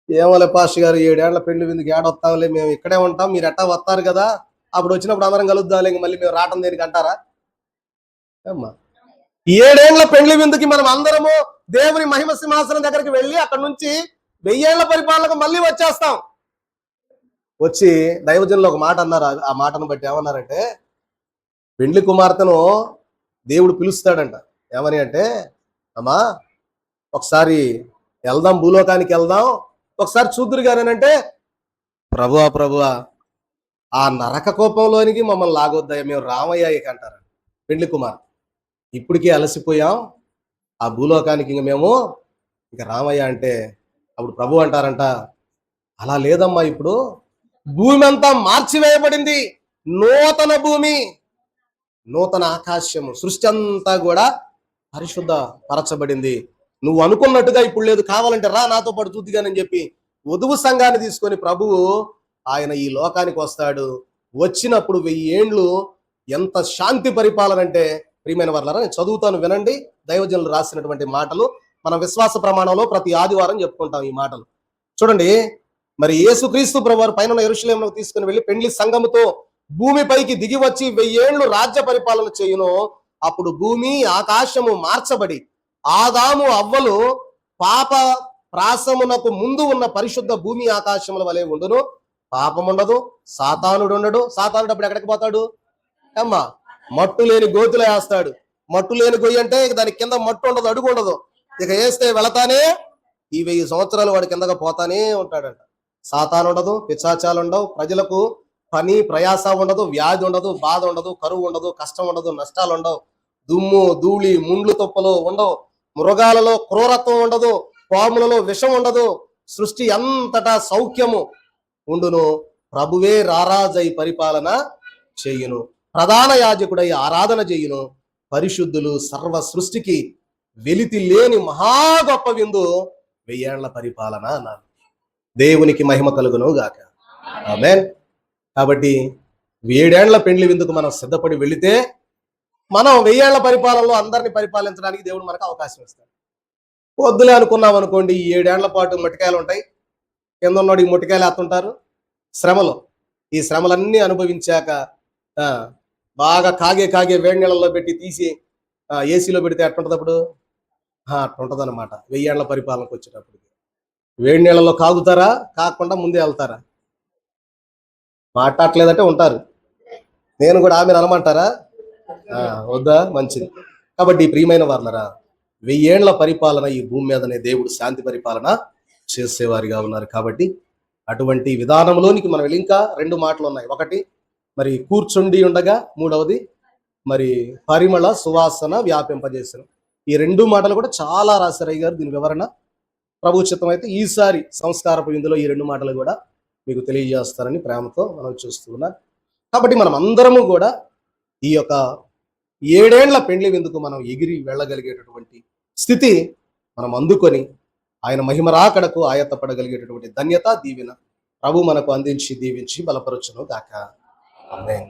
ఏమోలే పాస్టర్ గారు, 7 ఏళ్ల పెళ్లి విందుకి ఏడొస్తాంలే, మేము ఇక్కడే ఉంటాం, మీరు ఎట్టా వస్తారు కదా, అప్పుడు వచ్చినప్పుడు అందరం కలుద్దాంలే, మళ్ళీ మేము రావటం దేనికి అంటారా? ఏమ్మా 7 ఏళ్ల పెళ్లి విందుకి మనం అందరము దేవుని మహిమ సింహాసనం దగ్గరికి వెళ్ళి అక్కడ నుంచి 1000 ఏళ్ల పరిపాలనకు మళ్ళీ వచ్చేస్తాం. వచ్చి దైవజనులు ఒక మాట అన్నారు. ఆ మాటను బట్టి ఏమన్నారంటే, పెండ్లి కుమార్తెను దేవుడు పిలుస్తాడంట. ఏమని అంటే, అమ్మా ఒకసారి వెళ్దాం, భూలోకానికి వెళ్దాం, ఒకసారి చూద్దురు గారేనంటే, ప్రభువా ఆ నరక కోపంలోనికి మమ్మల్ని లాగొద్దాయ, మేము రామయ్య ఇక అంటారు పెండ్లి కుమార్. ఇప్పటికే అలసిపోయాం, ఆ భూలోకానికి ఇంక మేము ఇక రామయ్య అంటే, అప్పుడు ప్రభు అంటారంట, అలా లేదమ్మా, ఇప్పుడు భూమి అంతా మార్చివేయబడింది, నూతన భూమి, నూతన ఆకాశము, సృష్టి అంతా కూడా పరిశుద్ధ పరచబడింది. నువ్వు అనుకున్నట్టుగా ఇప్పుడు లేదు, కావాలంటే రా నాతో పాటు చూద్దిగానని చెప్పి వధువు సంఘాన్ని తీసుకొని ప్రభువు ఆయన ఈ లోకానికి వస్తాడు. వచ్చినప్పుడు 1000 ఏండ్లు ఎంత శాంతి పరిపాలన అంటే, ప్రియమైన వర్లారా నేను చదువుతాను వినండి. దైవజనులు రాసినటువంటి మాటలు మన విశ్వాస ప్రమాణంలో ప్రతి ఆదివారం చెప్పుకుంటాం ఈ మాటలు. చూడండి, మరి యేసుక్రీస్తు ప్రభువారు పైన యెరూషలేముకు తీసుకుని వెళ్ళి పెండ్లి సంఘముతో భూమిపైకి దిగి వచ్చి 1000 ఏండ్లు రాజ్య పరిపాలన చేయును. అప్పుడు భూమి ఆకాశము మార్చబడి ఆదాము అవ్వలు పాప ప్రాసమునకు ముందు ఉన్న పరిశుద్ధ భూమి ఆకాశముల వలె ఉండును. పాపం ఉండదు, సాతానుడు ఉండడు. సాతానుడు అప్పుడు ఎక్కడికి పోతాడు? అమ్మా మట్టు లేని గోతులో వేస్తాడు. మట్టు లేని గొయ్యి అంటే దాని కింద మట్టు ఉండదు, అడుగు ఉండదు. ఇక వేస్తే వెళతానే ఈ 1000 సంవత్సరాలు వాడి కిందగా పోతానే ఉంటాడంట. సాతాను ఉండదు, పిశాచాలు ఉండవు, ప్రజలకు పని ప్రయాస ఉండదు, వ్యాధి ఉండదు, బాధ ఉండదు, కరువు ఉండదు, కష్టం ఉండదు, నష్టాలు ఉండవు, దుమ్ము ధూళి ముండ్లు తుప్పలు ఉండవు, మృగాలలో క్రూరత్వం ఉండదు, పాములలో విషం ఉండదు, సృష్టి అంతటా సౌఖ్యము ఉండును. ప్రభువే రారాజై పరిపాలన చెయ్యును, ప్రధాన యాజకుడై ఆరాధన చెయ్యును, పరిశుద్ధులు సర్వ సృష్టికి వెలితి లేని మహా గొప్ప విందు 1000 ఏళ్ల పరిపాలన అన్నారు. దేవునికి మహిమ కలుగును గాక. ఆమేన్. కాబట్టి 7 ఏళ్ల పెండ్లి విందుకు మనం సిద్ధపడి వెళితే మనం 1000 ఏళ్ల పరిపాలనలో అందరిని పరిపాలించడానికి దేవుడు మనకు అవకాశం ఇస్తాడు. వద్దులే అనుకున్నాం అనుకోండి, ఈ 7 ఏళ్ల పాటు మొటికాయలు ఉంటాయి, కింద ఉన్నోడు ఈ మొటికాయలు వేస్తుంటారు శ్రమలో. ఈ శ్రమలన్నీ అనుభవించాక బాగా కాగే వేడి నీళ్ళల్లో పెట్టి తీసి ఏసీలో పెడితే ఎట్టుంటది అప్పుడు? అట్టుంటది అనమాట. 1000 ఏళ్ల పరిపాలనకు వచ్చేటప్పుడు వేడి నీళ్ళలో కాగుతారా, కాకుండా ముందే వెళ్తారా? మాట్లాడలేదంటే ఉంటారు. నేను కూడా ఆమెను అనమంటారా? వద్దా? మంచిది. కాబట్టి ప్రియమైన వారులరా, 1000 ఏళ్ల పరిపాలన ఈ భూమి మీదనే దేవుడు శాంతి పరిపాలన చేసేవారిగా ఉన్నారు. కాబట్టి అటువంటి విధానంలోనికి మనం వెళ్ళి ఇంకా 2 మాటలు ఉన్నాయి. ఒకటి మరి కూర్చుండి ఉండగా, మూడవది మరి పరిమళ సువాసన వ్యాపింపజేసిన. ఈ 2 మాటలు కూడా చాలా రాశారు అయ్య గారు. దీని వివరణ ప్రభు చిత్తం అయితే ఈసారి సంస్కారపు విందులో ఈ 2 మాటలు కూడా మీకు తెలియజేస్తారని ప్రేమతో మనం చూస్తున్నాం. కాబట్టి మనం అందరము కూడా ఈ యొక్క 7 ఏళ్ల పెండ్లి విందుకు మనం ఎగిరి వెళ్ళగలిగేటటువంటి స్థితి మనం అందుకొని ఆయన మహిమ రాకడకు ఆయత్తపడగలిగేటటువంటి ధన్యత, దీవెన ప్రభు మనకు అందించి దీవించి బలపరచును గాక. ఆమేన్.